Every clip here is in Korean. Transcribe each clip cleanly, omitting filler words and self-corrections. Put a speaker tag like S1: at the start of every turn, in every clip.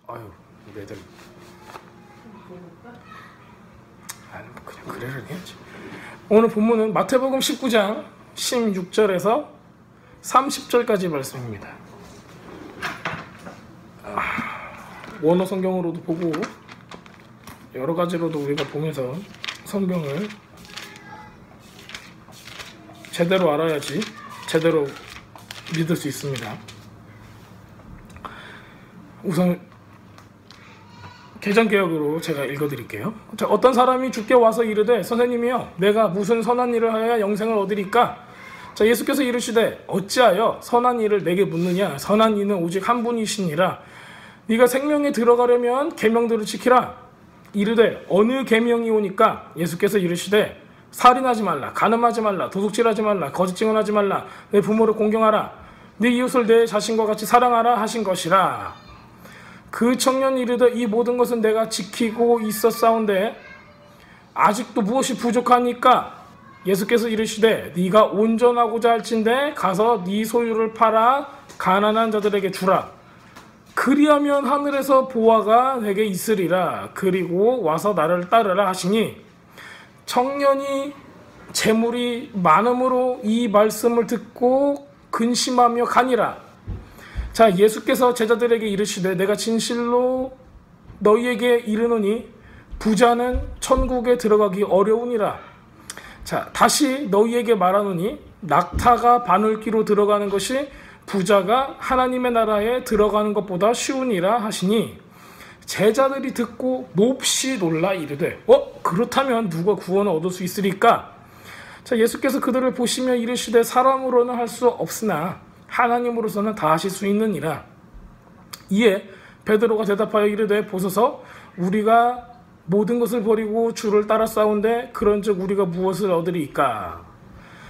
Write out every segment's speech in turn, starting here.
S1: 아유, 우리 애들. 아니, 그냥 그래를 해야지. 오늘 본문은 마태복음 19장 16절에서 30절까지 말씀입니다. 원어 성경으로도 보고 여러 가지로도 우리가 보면서 성경을 제대로 알아야지 제대로 믿을 수 있습니다. 우선 개정개혁으로 제가 읽어드릴게요. 자, 어떤 사람이 주께 와서 이르되 선생님이여 내가 무슨 선한 일을 하여야 영생을 얻으리까? 자, 예수께서 이르시되 어찌하여 선한 일을 내게 묻느냐? 선한 이는 오직 한 분이시니라. 네가 생명에 들어가려면 계명들을 지키라. 이르되 어느 계명이 오니까? 예수께서 이르시되 살인하지 말라, 간음하지 말라, 도둑질하지 말라, 거짓 증언하지 말라, 내 부모를 공경하라, 네 이웃을 내 자신과 같이 사랑하라 하신 것이라. 그 청년이 이르되 이 모든 것은 내가 지키고 있었사온데 아직도 무엇이 부족하니까? 예수께서 이르시되 네가 온전하고자 할진대 가서 네 소유를 팔아 가난한 자들에게 주라. 그리하면 하늘에서 보화가 내게 있으리라. 그리고 와서 나를 따르라 하시니 청년이 재물이 많음으로 이 말씀을 듣고 근심하며 가니라. 자, 예수께서 제자들에게 이르시되 내가 진실로 너희에게 이르노니 부자는 천국에 들어가기 어려우니라. 자, 다시 너희에게 말하노니 낙타가 바늘귀로 들어가는 것이 부자가 하나님의 나라에 들어가는 것보다 쉬우니라 하시니 제자들이 듣고 몹시 놀라 이르되 그렇다면 누가 구원을 얻을 수 있으리까? 자, 예수께서 그들을 보시며 이르시되 사람으로는 할 수 없으나 하나님으로서는 다 하실 수 있느니라. 이에 베드로가 대답하여 이르되 보소서 우리가 모든 것을 버리고 주를 따라 싸운데 그런즉 우리가 무엇을 얻으리까?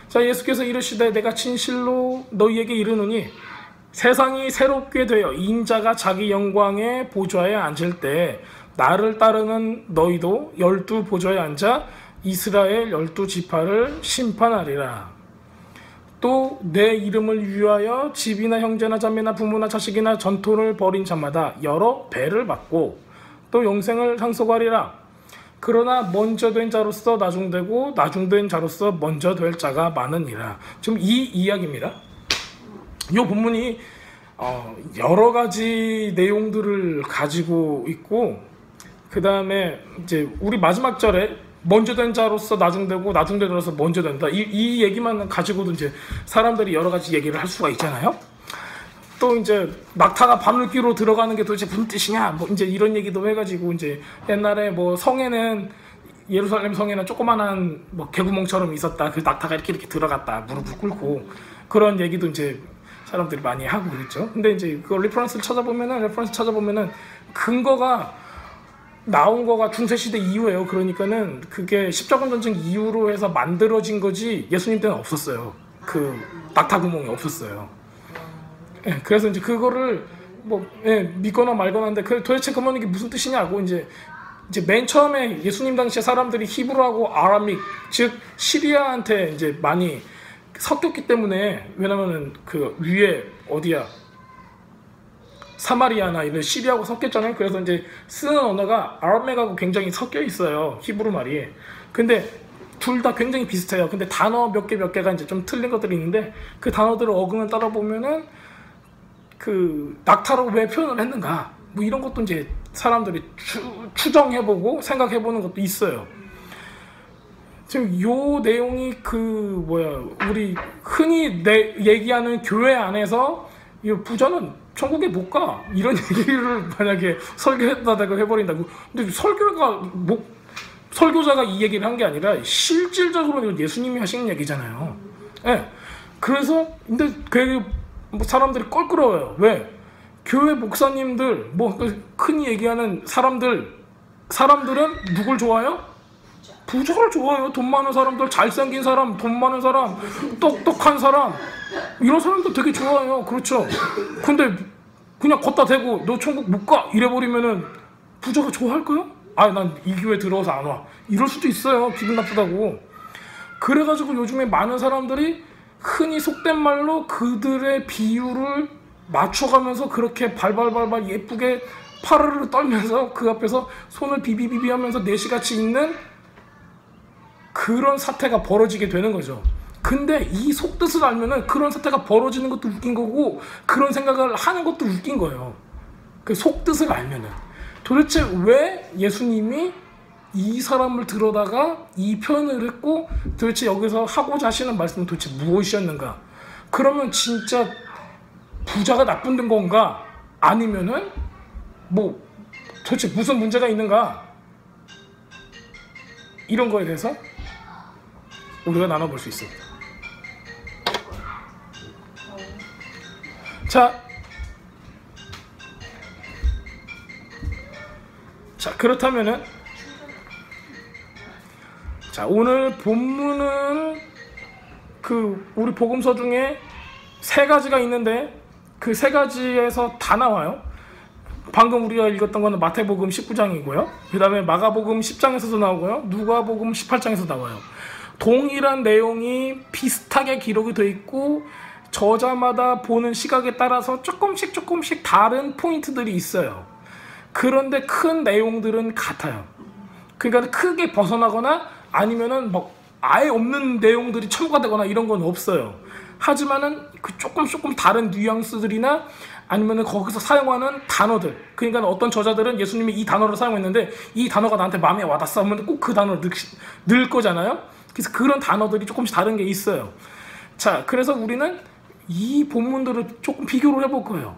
S1: 자, 예수께서 이르시되 내가 진실로 너희에게 이르노니 세상이 새롭게 되어 인자가 자기 영광의 보좌에 앉을 때 나를 따르는 너희도 12 보좌에 앉아 이스라엘 12지파를 심판하리라. 또 내 이름을 위하여 집이나 형제나 자매나 부모나 자식이나 전토를 벌인 자마다 여러 배를 받고 또 영생을 상속하리라. 그러나 먼저 된 자로서 나중되고 나중된 자로서 먼저 될 자가 많으니라. 지금 이 이야기입니다. 이 본문이 여러 가지 내용들을 가지고 있고, 그 다음에 이제 우리 마지막 절에 먼저 된 자로서 나중되고 나중된 자로서 먼저 된다. 이 얘기만 가지고도 이제 사람들이 여러 가지 얘기를 할 수가 있잖아요. 또 이제 낙타가 바늘귀로 들어가는 게 도대체 무슨 뜻이냐? 뭐 이제 이런 얘기도 해가지고 이제 옛날에 뭐 성에는 예루살렘 성에는 조그만한 뭐 개구멍처럼 있었다. 그 낙타가 이렇게 들어갔다. 무릎을 꿇고 그런 얘기도 이제 사람들이 많이 하고 그랬죠. 근데 이제 그 레퍼런스 찾아보면은 근거가 나온 거가 중세시대 이후에요. 그러니까는 그게 십자군 전쟁 이후로 해서 만들어진 거지 예수님 때는 없었어요. 그 낙타 구멍이 없었어요. 예, 그래서 이제 그거를 뭐 믿거나 말거나 하는데 도대체 그러면 이게 무슨 뜻이냐고 이제 맨 처음에 예수님 당시에 사람들이 히브리하고 아람익 즉 시리아한테 이제 많이 섞였기 때문에, 왜냐면은 그 위에 어디야 사마리아나 이런 시리아하고 섞였잖아요. 그래서 이제 쓰는 언어가 아람맥하고 굉장히 섞여 있어요. 히브리 말이. 근데 둘 다 굉장히 비슷해요. 근데 단어 몇 개가 이제 좀 틀린 것들이 있는데 그 단어들을 어근을 따라 보면은 그 낙타로 왜 표현을 했는가 뭐 이런 것도 이제 사람들이 추정해보고 생각해보는 것도 있어요. 지금 요 내용이 우리 흔히 얘기하는 교회 안에서 이 부자는 천국에 못 가 이런 얘기를 만약에 설교했다고 해버린다고. 근데 설교자가 이 얘기를 한 게 아니라 실질적으로 예수님이 하시는 얘기잖아요. 예. 그래서 근데 사람들이 껄끄러워요. 왜? 교회 목사님들 흔히 얘기하는 사람들은 누굴 좋아해요? 부자를 좋아해요. 돈 많은 사람들, 잘생긴 사람, 돈 많은 사람, 똑똑한 사람, 이런 사람들 되게 좋아해요. 그렇죠? 근데 그냥 걷다 대고 너 천국 못 가 이래버리면은 부자가 좋아할까요? 난 이 교회 들어와서 안 와 이럴 수도 있어요. 기분 나쁘다고. 그래가지고 요즘에 많은 사람들이 흔히 속된 말로 그들의 비율을 맞춰가면서 그렇게 발발발발 예쁘게 파르르 떨면서 그 앞에서 손을 비비비비 하면서 내시같이 있는 그런 사태가 벌어지게 되는 거죠. 근데 이 속뜻을 알면은 그런 사태가 벌어지는 것도 웃긴 거고 그런 생각을 하는 것도 웃긴 거예요. 그 속뜻을 알면은. 도대체 왜 예수님이 이 사람을 들어다가 이 표현을 했고 도대체 여기서 하고자 하시는 말씀은 도대체 무엇이었는가? 그러면 진짜 부자가 나쁜 건가? 아니면은 뭐 도대체 무슨 문제가 있는가? 이런 거에 대해서 우리가 나눠볼 수 있습니다. 자 그렇다면은 오늘 본문은 그 우리 복음서 중에 3가지가 있는데 그 3가지에서 다 나와요. 방금 우리가 읽었던 거는 마태복음 19장이고요. 그 다음에 마가복음 10장에서도 나오고요. 누가복음 18장에서 나와요. 동일한 내용이 비슷하게 기록이 되어 있고 저자마다 보는 시각에 따라서 조금씩 다른 포인트들이 있어요. 그런데 큰 내용들은 같아요. 그러니까 크게 벗어나거나 아니면은 뭐 아예 없는 내용들이 첨가가 되거나 이런 건 없어요. 하지만은 그 조금 다른 뉘앙스들이나 아니면은 거기서 사용하는 단어들, 그러니까 어떤 저자들은 예수님이 이 단어를 사용했는데 이 단어가 나한테 마음에 와닿았어 하면 꼭 그 단어를 넣을 거잖아요. 그래서 그런 단어들이 조금씩 다른 게 있어요. 자, 그래서 우리는 이 본문들을 조금 비교를 해볼 거예요.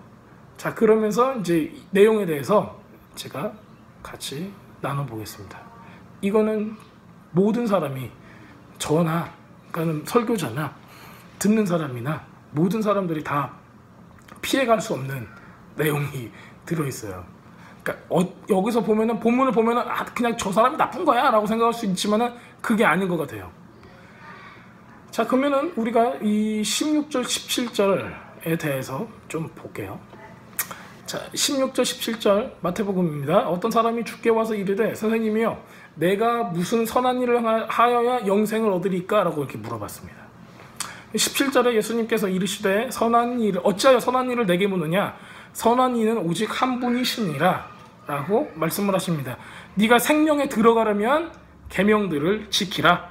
S1: 자, 그러면서 이제 내용에 대해서 제가 같이 나눠보겠습니다. 이거는 모든 사람이 저나, 그러니까 설교자나 듣는 사람이나 모든 사람들이 다 피해갈 수 없는 내용이 들어있어요. 그러니까 여기서 보면은 본문을 보면은 그냥 저 사람이 나쁜 거야 라고 생각할 수 있지만은 그게 아닌 것 같아요. 자, 그러면은 우리가 이 16절 17절에 대해서 좀 볼게요. 자, 16절 17절 마태복음입니다. 어떤 사람이 주께 와서 이르되 선생님이여 내가 무슨 선한 일을 하여야 영생을 얻으리까? 라고 이렇게 물어봤습니다. 17절에 예수님께서 이르시되 선한 일을 어찌하여 선한 일을 내게 묻느냐? 선한 이는 오직 한 분이시니라 라고 말씀을 하십니다. 네가 생명에 들어가려면 계명들을 지키라,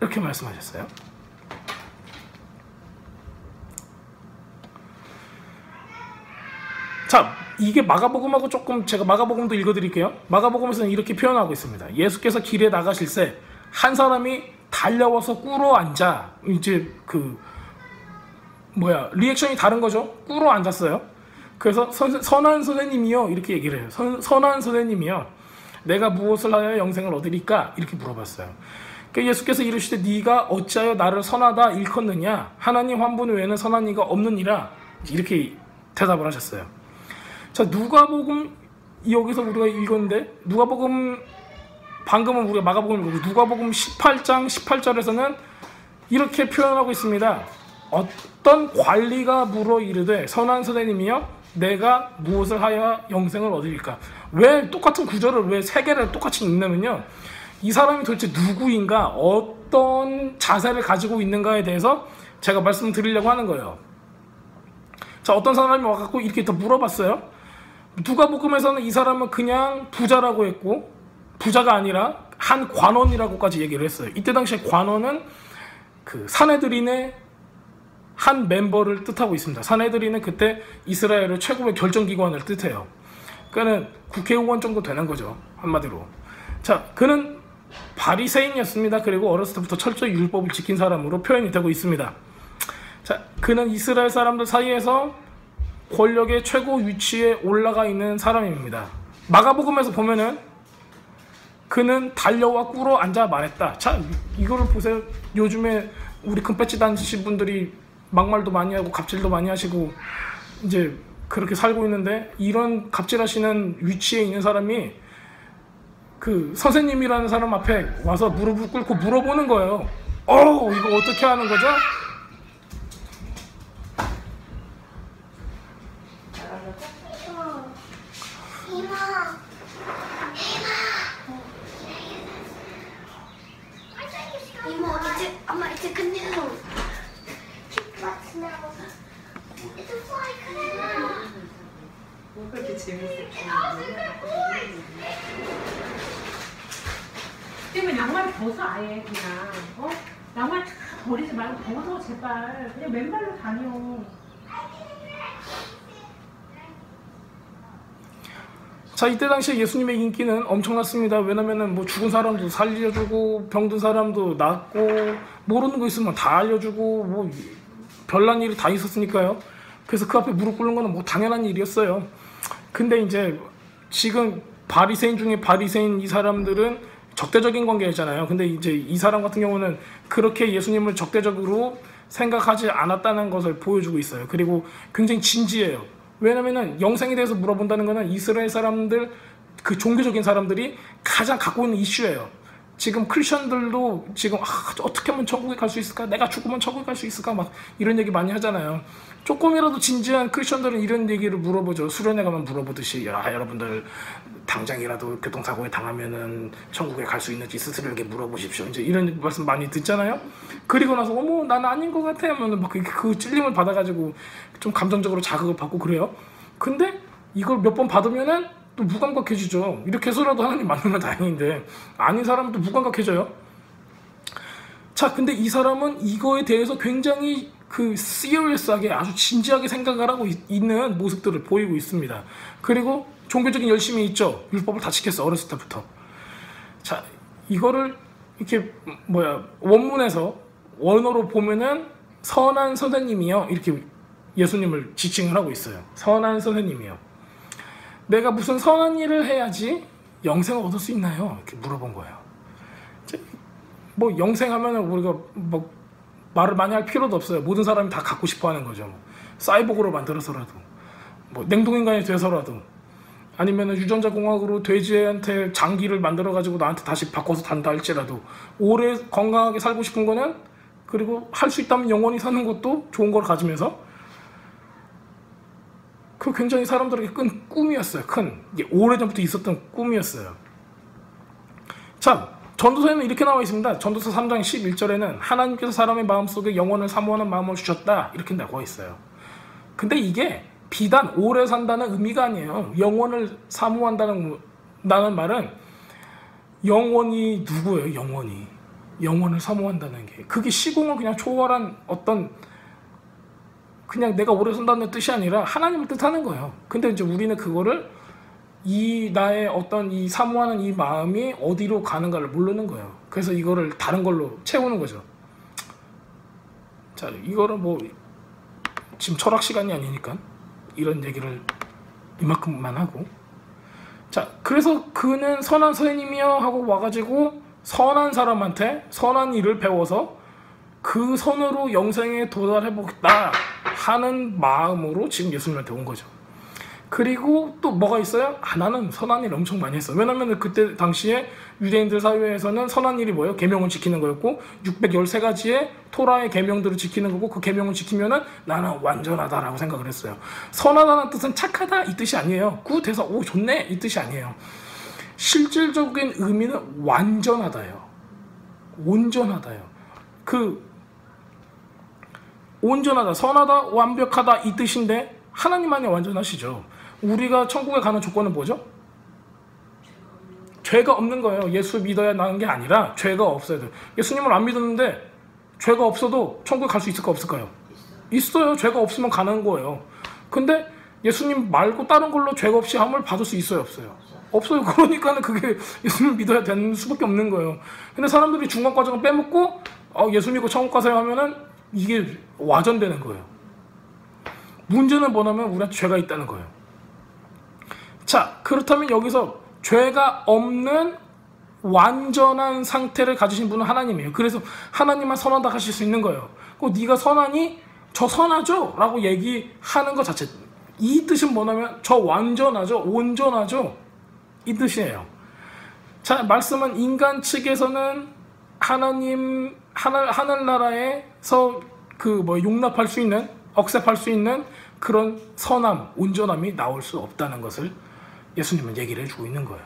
S1: 이렇게 말씀하셨어요. 자, 이게 마가복음하고 조금, 제가 마가복음도 읽어드릴게요. 마가복음에서는 이렇게 표현하고 있습니다. 예수께서 길에 나가실새 한 사람이 달려와서 꿇어 앉아, 이제 리액션이 다른 거죠. 꿇어 앉았어요. 그래서 선한 선생님이요, 이렇게 얘기를 해요. 선한 선생님이요, 내가 무엇을 하여 영생을 얻으리까? 이렇게 물어봤어요. 그러니까 예수께서 이르시되 네가 어찌하여 나를 선하다 일컫느냐? 하나님 한 분 외에는 선한 이가 없느니라, 이렇게 대답을 하셨어요. 자, 누가복음, 여기서 우리가 읽었는데 누가복음, 방금은 우리가 마가복음 읽고 누가복음 18장 18절에서는 이렇게 표현하고 있습니다. 어떤 관리가 물어 이르되 선한 선생님이여 내가 무엇을 하여 영생을 얻으리까? 왜 똑같은 구절을 왜 3개를 똑같이 읽냐면요, 이 사람이 도대체 누구인가, 어떤 자세를 가지고 있는가에 대해서 제가 말씀드리려고 하는 거예요. 자, 어떤 사람이 와갖고 이렇게 더 물어봤어요. 누가복음에서는 이 사람은 그냥 부자라고 했고 부자가 아니라 한 관원이라고까지 얘기를 했어요. 이때 당시에 관원은 그 산헤드린의 한 멤버를 뜻하고 있습니다. 산헤드린은 그때 이스라엘의 최고의 결정기관을 뜻해요. 그는 국회의원 정도 되는 거죠, 한마디로. 자, 그는 바리새인이었습니다. 그리고 어렸을 때부터 철저히 율법을 지킨 사람으로 표현이 되고 있습니다. 자, 그는 이스라엘 사람들 사이에서 권력의 최고 위치에 올라가 있는 사람입니다. 마가복음에서 보면은 그는 달려와 꿇어 앉아 말했다. 자, 이거를 보세요. 요즘에 우리 금배지 다니신 분들이 막말도 많이 하고 갑질도 많이 하시고 이제 그렇게 살고 있는데, 이런 갑질하시는 위치에 있는 사람이 그 선생님이라는 사람 앞에 와서 무릎을 꿇고 물어보는 거예요. 이거 어떻게 하는 거죠?
S2: It's a good news. Keep let's know. It's a fly. 그러면 양말 벗어 아예 그냥 양말 다 버리지 말고 벗어 제발. 그냥 맨발로 다녀.
S1: 자, 이때 당시에 예수님의 인기는 엄청났습니다. 왜냐면은 뭐 죽은 사람도 살려주고 병든 사람도 낫고 모르는 거 있으면 다 알려주고 뭐 별난 일이 다 있었으니까요. 그래서 그 앞에 무릎 꿇는 거는 뭐 당연한 일이었어요. 근데 이제 지금 바리새인 중에 바리새인 이 사람들은 적대적인 관계였잖아요. 근데 이제 이 사람 같은 경우는 그렇게 예수님을 적대적으로 생각하지 않았다는 것을 보여주고 있어요. 그리고 굉장히 진지해요. 왜냐면은 영생에 대해서 물어본다는 거는 이스라엘 사람들, 그 종교적인 사람들이 가장 갖고 있는 이슈예요. 지금 크리스천들도 지금 어떻게 하면 천국에 갈 수 있을까? 내가 죽으면 천국에 갈 수 있을까? 막 이런 얘기 많이 하잖아요. 조금이라도 진지한 크리스천들은 이런 얘기를 물어보죠. 수련회 가면 물어보듯이, 야, 여러분들 당장이라도 교통사고에 당하면은 천국에 갈 수 있는지 스스로에게 물어보십시오. 이제 이런 말씀 많이 듣잖아요. 그리고 나서 어머 난 아닌 것 같아 하면 막 그 찔림을 받아가지고 좀 감정적으로 자극을 받고 그래요. 근데 이걸 몇 번 받으면은 또 무감각해지죠. 이렇게 해서라도 하나님 만나면 다행인데 아닌 사람도 무감각해져요. 자, 근데 이 사람은 이거에 대해서 굉장히 그 시리어스하게 아주 진지하게 생각을 하고 있는 모습들을 보이고 있습니다. 그리고 종교적인 열심이 있죠. 율법을 다 지켰어, 어렸을 때부터. 자, 이거를 이렇게 원문에서 원어로 보면은 선한 선생님이요, 이렇게 예수님을 지칭을 하고 있어요. 선한 선생님이요. 내가 무슨 선한 일을 해야지 영생을 얻을 수 있나요? 이렇게 물어본 거예요. 뭐 영생하면은 우리가 뭐 말을 많이 할 필요도 없어요. 모든 사람이 다 갖고 싶어하는 거죠. 사이보그로 만들어서라도, 뭐 냉동인간이 돼서라도, 아니면 유전자 공학으로 돼지한테 장기를 만들어가지고 나한테 다시 바꿔서 단다 할지라도 오래 건강하게 살고 싶은 거는, 그리고 할 수 있다면 영원히 사는 것도 좋은 걸 가지면서, 그 굉장히 사람들에게 큰 꿈이었어요. 이게 오래전부터 있었던 꿈이었어요. 참, 전도서에는 이렇게 나와 있습니다. 전도서 3장 11절에는 하나님께서 사람의 마음속에 영원을 사모하는 마음을 주셨다, 이렇게 나와 있어요. 근데 이게 비단 오래 산다는 의미가 아니에요. 영원을 사모한다는 말은 영원히 누구예요? 영원을 사모한다는 게, 그게 시공을 그냥 초월한 어떤, 그냥 내가 오래 산다는 뜻이 아니라 하나님을 뜻하는 거예요. 근데 이제 우리는 그거를 나의 어떤 이 사모하는 이 마음이 어디로 가는가를 모르는 거예요. 그래서 이거를 다른 걸로 채우는 거죠. 자, 이거는 뭐 지금 철학 시간이 아니니까 이런 얘기를 이만큼만 하고, 자, 그래서 그는 선한 선생님이여 하고 와가지고 선한 사람한테 선한 일을 배워서 그 선으로 영생에 도달해보겠다 하는 마음으로 지금 예수님한테 온 거죠. 그리고 또 뭐가 있어요? 나는 선한 일 엄청 많이 했어. 왜냐면 그때 당시에 유대인들 사회에서는 선한 일이 뭐예요? 계명을 지키는 거였고, 613가지의 토라의 계명들을 지키는 거고, 그 계명을 지키면은 나는 완전하다라고 생각을 했어요. 선하다는 뜻은 착하다 이 뜻이 아니에요. 그 대사 오 좋네 이 뜻이 아니에요. 실질적인 의미는 완전하다예요. 온전하다예요. 온전하다, 선하다, 완벽하다 이 뜻인데 하나님만이 완전하시죠. 우리가 천국에 가는 조건은 뭐죠? 죄가 없는 거예요. 예수 믿어야 나는 게 아니라 죄가 없어야 돼요. 예수님을 안 믿었는데 죄가 없어도 천국에 갈 수 있을까 없을까요? 있어요. 죄가 없으면 가는 거예요. 근데 예수님 말고 다른 걸로 죄가 없이 함을 받을 수 있어요 없어요? 없어요. 그러니까는 그게 예수님 믿어야 되는 수밖에 없는 거예요. 근데 사람들이 중간 과정을 빼먹고 예수 믿고 천국 가세요 하면은 이게 와전되는 거예요. 문제는 뭐냐면 우리한테 죄가 있다는 거예요. 자, 그렇다면 여기서 죄가 없는 완전한 상태를 가지신 분은 하나님이에요. 그래서 하나님만 선하다 하실 수 있는 거예요. 네가 선하니 저 선하죠? 라고 얘기하는 것 자체, 이 뜻은 뭐냐면 저 완전하죠? 온전하죠? 이 뜻이에요. 자, 말씀은 인간 측에서는 하늘나라에서 용납할 수 있는, 억셉할 수 있는 그런 선함, 온전함이 나올 수 없다는 것을 예수님은 얘기를 해주고 있는 거예요.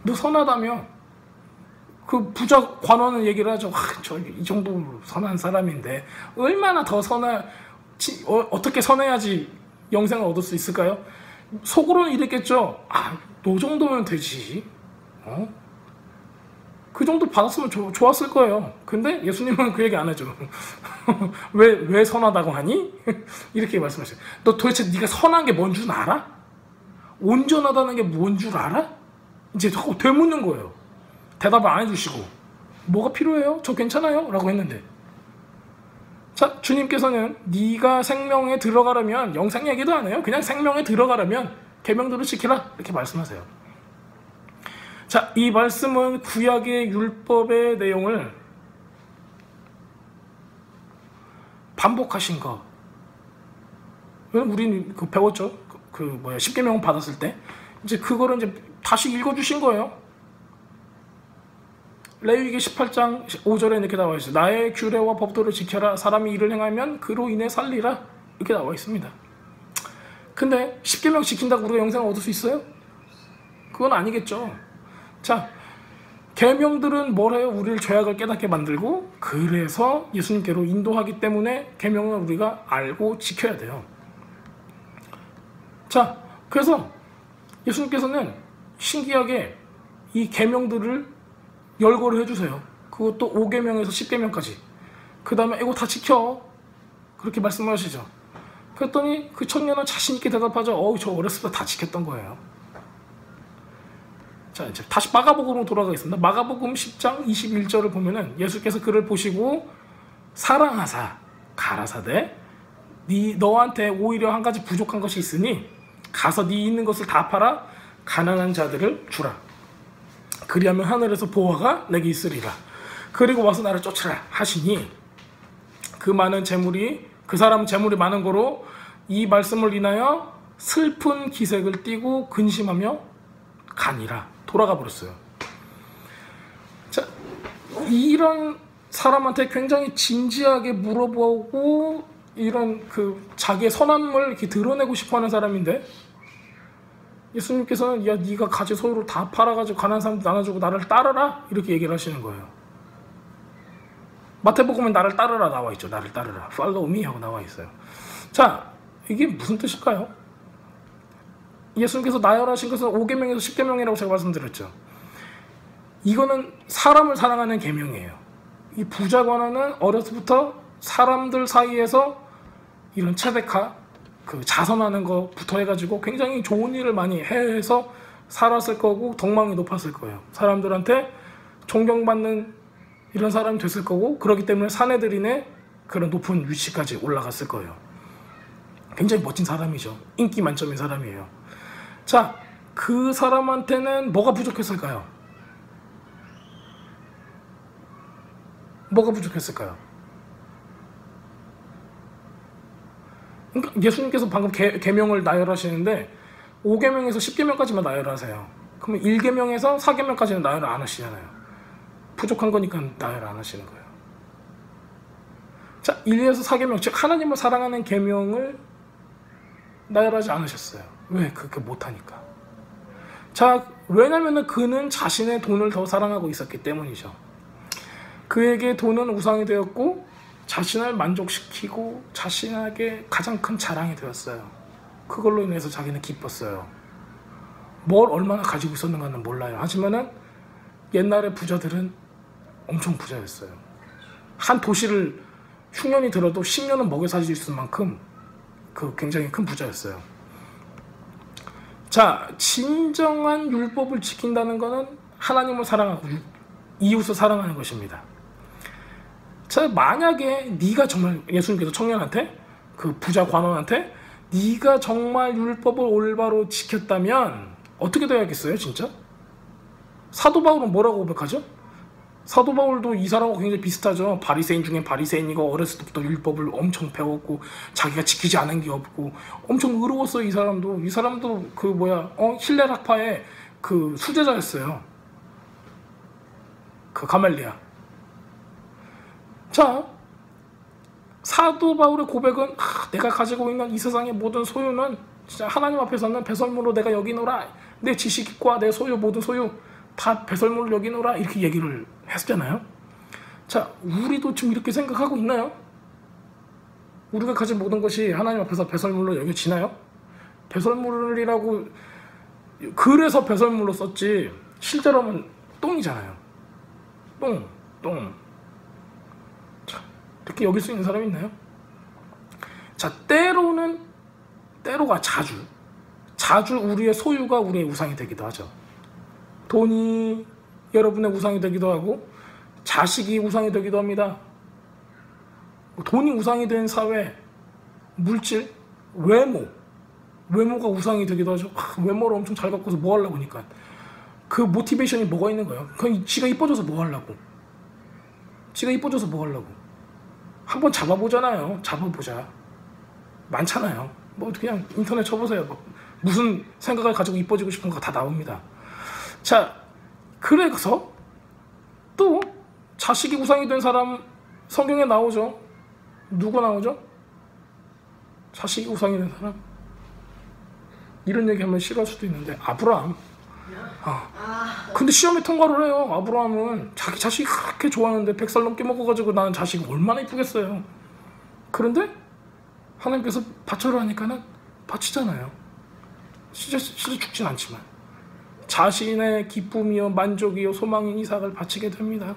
S1: 너 선하다며? 그 부자 관원은 얘기를 하죠. 저 이 정도 선한 사람인데 얼마나 더 어떻게 선해야지 영생을 얻을 수 있을까요? 속으로는 이랬겠죠. 너 정도면 되지. 그 정도 받았으면 좋았을 거예요. 근데 예수님은 그 얘기 안 해줘. 왜 선하다고 하니? 이렇게 말씀하셔요. 너 도대체 네가 선한 게 뭔 줄 알아? 온전하다는 게 뭔 줄 알아? 이제 자꾸 되묻는 거예요. 대답을 안 해주시고 뭐가 필요해요? 저 괜찮아요? 라고 했는데, 자, 주님께서는 네가 생명에 들어가려면, 영생 얘기도 안 해요. 그냥 생명에 들어가려면 계명들을 지키라, 이렇게 말씀하세요. 자, 이 말씀은 구약의 율법의 내용을 반복하신 거. 우리는 배웠죠. 십계명 받았을 때 이제 그거를 이제 다시 읽어주신 거예요. 레위기 18장 5절에 이렇게 나와 있어요. 나의 규례와 법도를 지켜라. 사람이 이를 행하면 그로 인해 살리라. 이렇게 나와 있습니다. 근데 십계명 지킨다고 우리가 영생을 얻을 수 있어요? 그건 아니겠죠. 자, 계명들은 뭘 해요? 우리를 죄악을 깨닫게 만들고, 그래서 예수님께로 인도하기 때문에 계명은 우리가 알고 지켜야 돼요. 자, 그래서 예수님께서는 신기하게 이 계명들을 열거를 해주세요. 그것도 5계명에서 10계명까지. 그 다음에 이거 다 지켜, 그렇게 말씀하시죠. 그랬더니 그 청년은 자신 있게 대답하죠. 저 어렸을 때 다 지켰던 거예요. 자, 이제 다시 마가복음으로 돌아가겠습니다. 마가복음 10장 21절을 보면은 예수께서 그를 보시고 사랑하사 가라사대 너한테 오히려 한 가지 부족한 것이 있으니 가서 네 있는 것을 다 팔아 가난한 자들을 주라. 그리하면 하늘에서 보화가 내게 있으리라. 그리고 와서 나를 쫓으라 하시니, 그 사람은 재물이 많은 거로 이 말씀을 인하여 슬픈 기색을 띠고 근심하며 가니라. 돌아가 버렸어요. 자, 이런 사람한테 굉장히 진지하게 물어보고 이런 자기의 선함을 이렇게 드러내고 싶어하는 사람인데, 예수님께서는 야, 네가 가진 소유를 다 팔아가지고 가난한 사람들 나눠주고 나를 따르라, 이렇게 얘기를 하시는 거예요. 마태복음에 나를 따르라 나와 있죠. 나를 따르라, Follow me 하고 나와 있어요. 자, 이게 무슨 뜻일까요? 예수님께서 나열하신 것은 5계명에서 10계명이라고 제가 말씀드렸죠. 이거는 사람을 사랑하는 계명이에요. 이 부자관원은 어려서부터 사람들 사이에서 이런 체데카, 자선하는 것부터 해가지고 굉장히 좋은 일을 많이 해서 살았을 거고 덕망이 높았을 거예요. 사람들한테 존경받는 이런 사람이 됐을 거고, 그렇기 때문에 사내들인의 그런 높은 위치까지 올라갔을 거예요. 굉장히 멋진 사람이죠. 인기 만점인 사람이에요. 자, 그 사람한테는 뭐가 부족했을까요? 뭐가 부족했을까요? 그러니까 예수님께서 방금 계명을 나열하시는데 5계명에서 10계명까지만 나열하세요. 그러면 1계명에서 4계명까지는 나열을 안 하시잖아요. 부족한 거니까 나열 안 하시는 거예요. 자, 1에서 4계명, 즉 하나님을 사랑하는 계명을 나열하지 않으셨어요. 왜? 그렇게 못하니까. 자, 왜냐면은 그는 자신의 돈을 더 사랑하고 있었기 때문이죠. 그에게 돈은 우상이 되었고 자신을 만족시키고 자신에게 가장 큰 자랑이 되었어요. 그걸로 인해서 자기는 기뻤어요. 뭘 얼마나 가지고 있었는가는 몰라요. 하지만은 옛날의 부자들은 엄청 부자였어요. 한 도시를 흉년이 들어도 10년은 먹여 살릴 수 있을 만큼 굉장히 큰 부자였어요. 자, 진정한 율법을 지킨다는 것은 하나님을 사랑하고 이웃을 사랑하는 것입니다. 자, 만약에 네가 정말, 예수님께서 청년한테, 부자 관원한테 네가 정말 율법을 올바로 지켰다면 어떻게 돼야겠어요, 진짜? 사도 바울은 뭐라고 고백하죠? 사도 바울도 이 사람하고 굉장히 비슷하죠. 바리새인 중에 바리새인이고 어렸을 때부터 율법을 엄청 배웠고 자기가 지키지 않은 게 없고 엄청 의로웠어요. 이 사람도 힐렐 학파의 수제자였어요. 가말리아. 자, 사도 바울의 고백은 내가 가지고 있는 이 세상의 모든 소유는 진짜 하나님 앞에서는 배설물로 내가 여기노라. 내 지식과 내 소유, 모든 소유 다 배설물로 여기노라, 이렇게 얘기를 했잖아요. 자, 우리도 지금 이렇게 생각하고 있나요? 우리가 가진 모든 것이 하나님 앞에서 배설물로 여겨지나요? 배설물이라고 그래서 배설물로 썼지 실제로는 똥이잖아요. 똥. 자, 이렇게 여길 수 있는 사람이 있나요? 자, 때로가 자주 우리의 소유가 우리의 우상이 되기도 하죠. 돈이 여러분의 우상이 되기도 하고 자식이 우상이 되기도 합니다. 돈이 우상이 된 사회, 물질, 외모가 우상이 되기도 하죠. 외모를 엄청 잘 갖고서 뭐 하려고 하니까 그 모티베이션이 뭐가 있는 거예요? 그냥 지가 이뻐져서 뭐 하려고? 한번 잡아보잖아요. 많잖아요. 뭐 그냥 인터넷 쳐보세요. 무슨 생각을 가지고 이뻐지고 싶은 거 다 나옵니다. 자, 그래서 또 자식이 우상이 된 사람 성경에 나오죠. 누가 나오죠? 자식이 우상이 된 사람. 이런 얘기하면 싫어할 수도 있는데 아브라함. 근데 시험에 통과를 해요. 아브라함은 자기 자식이 그렇게 좋아하는데 100살 넘게 먹어가지고 나는 자식이 얼마나 이쁘겠어요. 그런데 하나님께서 바쳐라 하니까는 바치잖아요. 진짜 죽진 않지만 자신의 기쁨이요 만족이요 소망인 이삭을 바치게 됩니다.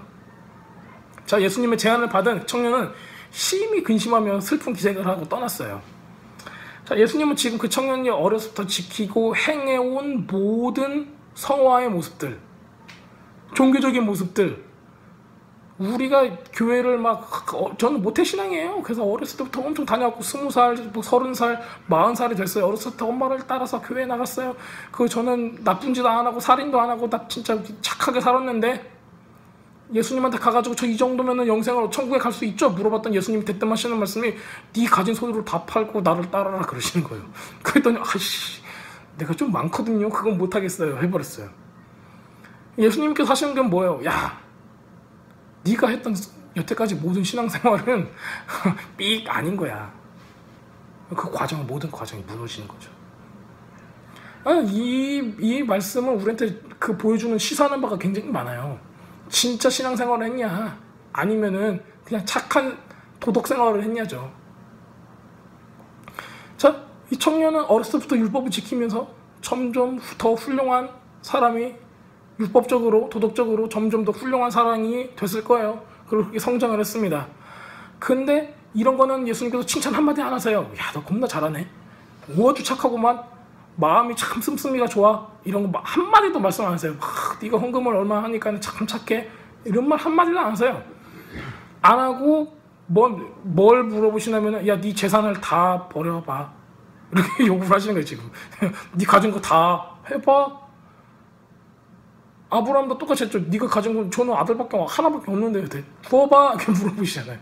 S1: 자, 예수님의 제안을 받은 청년은 심히 근심하며 슬픈 기색을 하고 떠났어요. 자, 예수님은 지금 그 청년이 어려서부터 지키고 행해온 모든 성화의 모습들, 종교적인 모습들, 우리가 교회를 저는 모태신앙이에요. 그래서 어렸을 때부터 엄청 다녀왔고 20살, 30살, 40살이 됐어요. 어렸을 때 엄마를 따라서 교회에 나갔어요. 저는 나쁜 짓 안 하고 살인도 안 하고 나 진짜 착하게 살았는데 예수님한테 가가지고 저 이 정도면은 영생을 천국에 갈 수 있죠? 물어봤더니 예수님이 대뜸 하시는 말씀이 네 가진 소유를 다 팔고 나를 따라라 그러시는 거예요. 그랬더니 내가 좀 많거든요. 그건 못하겠어요. 해버렸어요. 예수님께서 하시는 게 뭐예요? 야, 네가 했던 여태까지 모든 신앙생활은 삑 아닌 거야. 모든 과정이 무너지는 거죠. 이 말씀은 우리한테 보여주는 시사하는 바가 굉장히 많아요. 진짜 신앙생활을 했냐? 아니면은 그냥 착한 도덕생활을 했냐죠. 자, 이 청년은 어렸을 때부터 율법을 지키면서 점점 더 훌륭한 사람이 율법적으로 도덕적으로 점점 더 훌륭한 사람이 됐을 거예요. 그리고 그렇게 성장을 했습니다. 근데 이런 거는 예수님께서 칭찬 한마디 안 하세요. 야, 너 겁나 잘하네. 아주 착하고만 마음이 참 씀씀이가 좋아. 이런 거 한마디도 말씀 안 하세요. 네가 헌금을 얼마 하니까 참 착해. 이런 말 한마디도 안 하세요. 안 하고 뭘 물어보시냐면은 야, 네 재산을 다 버려봐. 이렇게 요구를 하시는 거예요. 지금 네 가진 거 다 해봐. 아브라함도 똑같이 했죠. 네가 가진 건 저는 아들밖에 하나밖에 없는데 구워봐. 이렇게 물어보시잖아요.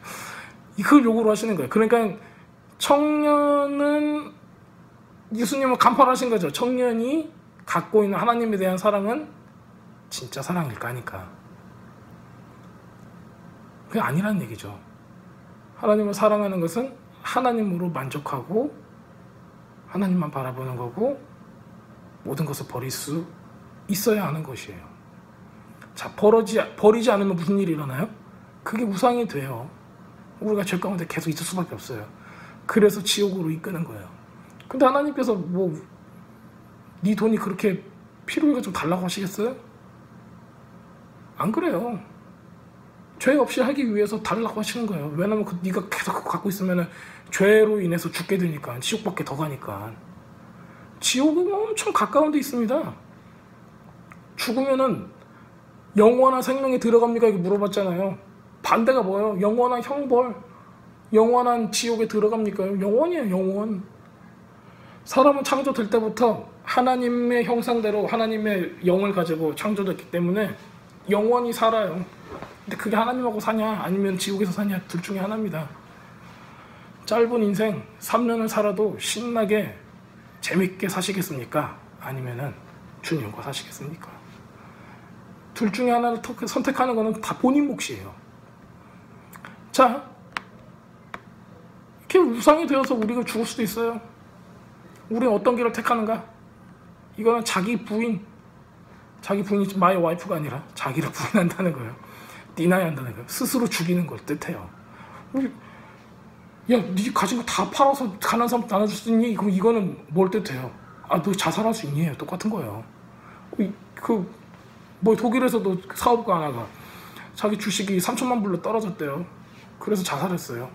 S1: 그걸 요구를 하시는 거예요. 그러니까 청년은 예수님은 간파하신 거죠. 청년이 갖고 있는 하나님에 대한 사랑은 진짜 사랑일까 하니까 그게 아니라는 얘기죠. 하나님을 사랑하는 것은 하나님으로 만족하고 하나님만 바라보는 거고 모든 것을 버릴 수 있어야 하는 것이에요. 자, 버리지 않으면 무슨 일이 일어나요? 그게 우상이 돼요. 우리가 죄 가운데 계속 있을 수밖에 없어요. 그래서 지옥으로 이끄는 거예요. 근데 하나님께서 네 돈이 그렇게 필요해가 좀 달라고 하시겠어요? 안 그래요. 죄 없이 하기 위해서 달라고 하시는 거예요. 왜냐면 네가 계속 그거 갖고 있으면 죄로 인해서 죽게 되니까 지옥밖에 더 가니까. 지옥은 엄청 가까운 데 있습니다. 죽으면은 영원한 생명에 들어갑니까? 이렇게 물어봤잖아요. 반대가 뭐예요? 영원한 형벌, 영원한 지옥에 들어갑니까? 영원이에요. 영원. 사람은 창조될 때부터 하나님의 형상대로 하나님의 영을 가지고 창조됐기 때문에 영원히 살아요. 근데 그게 하나님하고 사냐 아니면 지옥에서 사냐 둘 중에 하나입니다. 짧은 인생 3년을 살아도 신나게 재밌게 사시겠습니까? 아니면은 주님과 사시겠습니까? 둘 중에 하나를 선택하는 거는 다 본인 몫이에요. 자, 이렇게 우상이 되어서 우리가 죽을 수도 있어요. 우리는 어떤 길을 택하는가? 이거는 자기 부인이 마이 와이프가 아니라 자기를 부인한다는 거예요. 디나이 한다는 거예요. 스스로 죽이는 걸 뜻해요. 야, 네 가진 거 다 팔아서 가난한 사람 나눠줄 수 있니? 이거는 뭘 뜻해요? 아, 너 자살할 수 있니? 똑같은 거예요. 뭐 독일에서도 사업가 하나가 자기 주식이 3천만 불로 떨어졌대요. 그래서 자살했어요.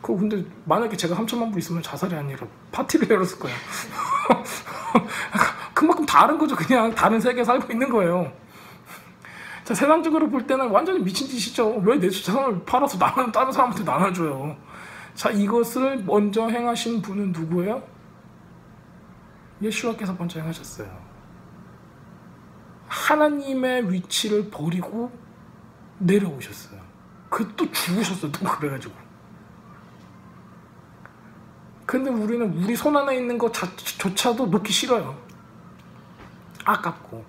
S1: 근데 만약에 제가 3천만 불 있으면 자살이 아니라 파티를 열었을 거예요. 그만큼 다른 거죠. 그냥 다른 세계에 살고 있는 거예요. 자, 세상적으로 볼 때는 완전히 미친 짓이죠. 왜 내 재산을 팔아서 다른 사람한테 나눠줘요. 자, 이것을 먼저 행하신 분은 누구예요? 예수와께서 먼저 행하셨어요. 하나님의 위치를 버리고 내려오셨어요. 또 죽으셨어요. 또 그래가지고. 근데 우리는 우리 손 안에 있는 것조차도 놓기 싫어요. 아깝고.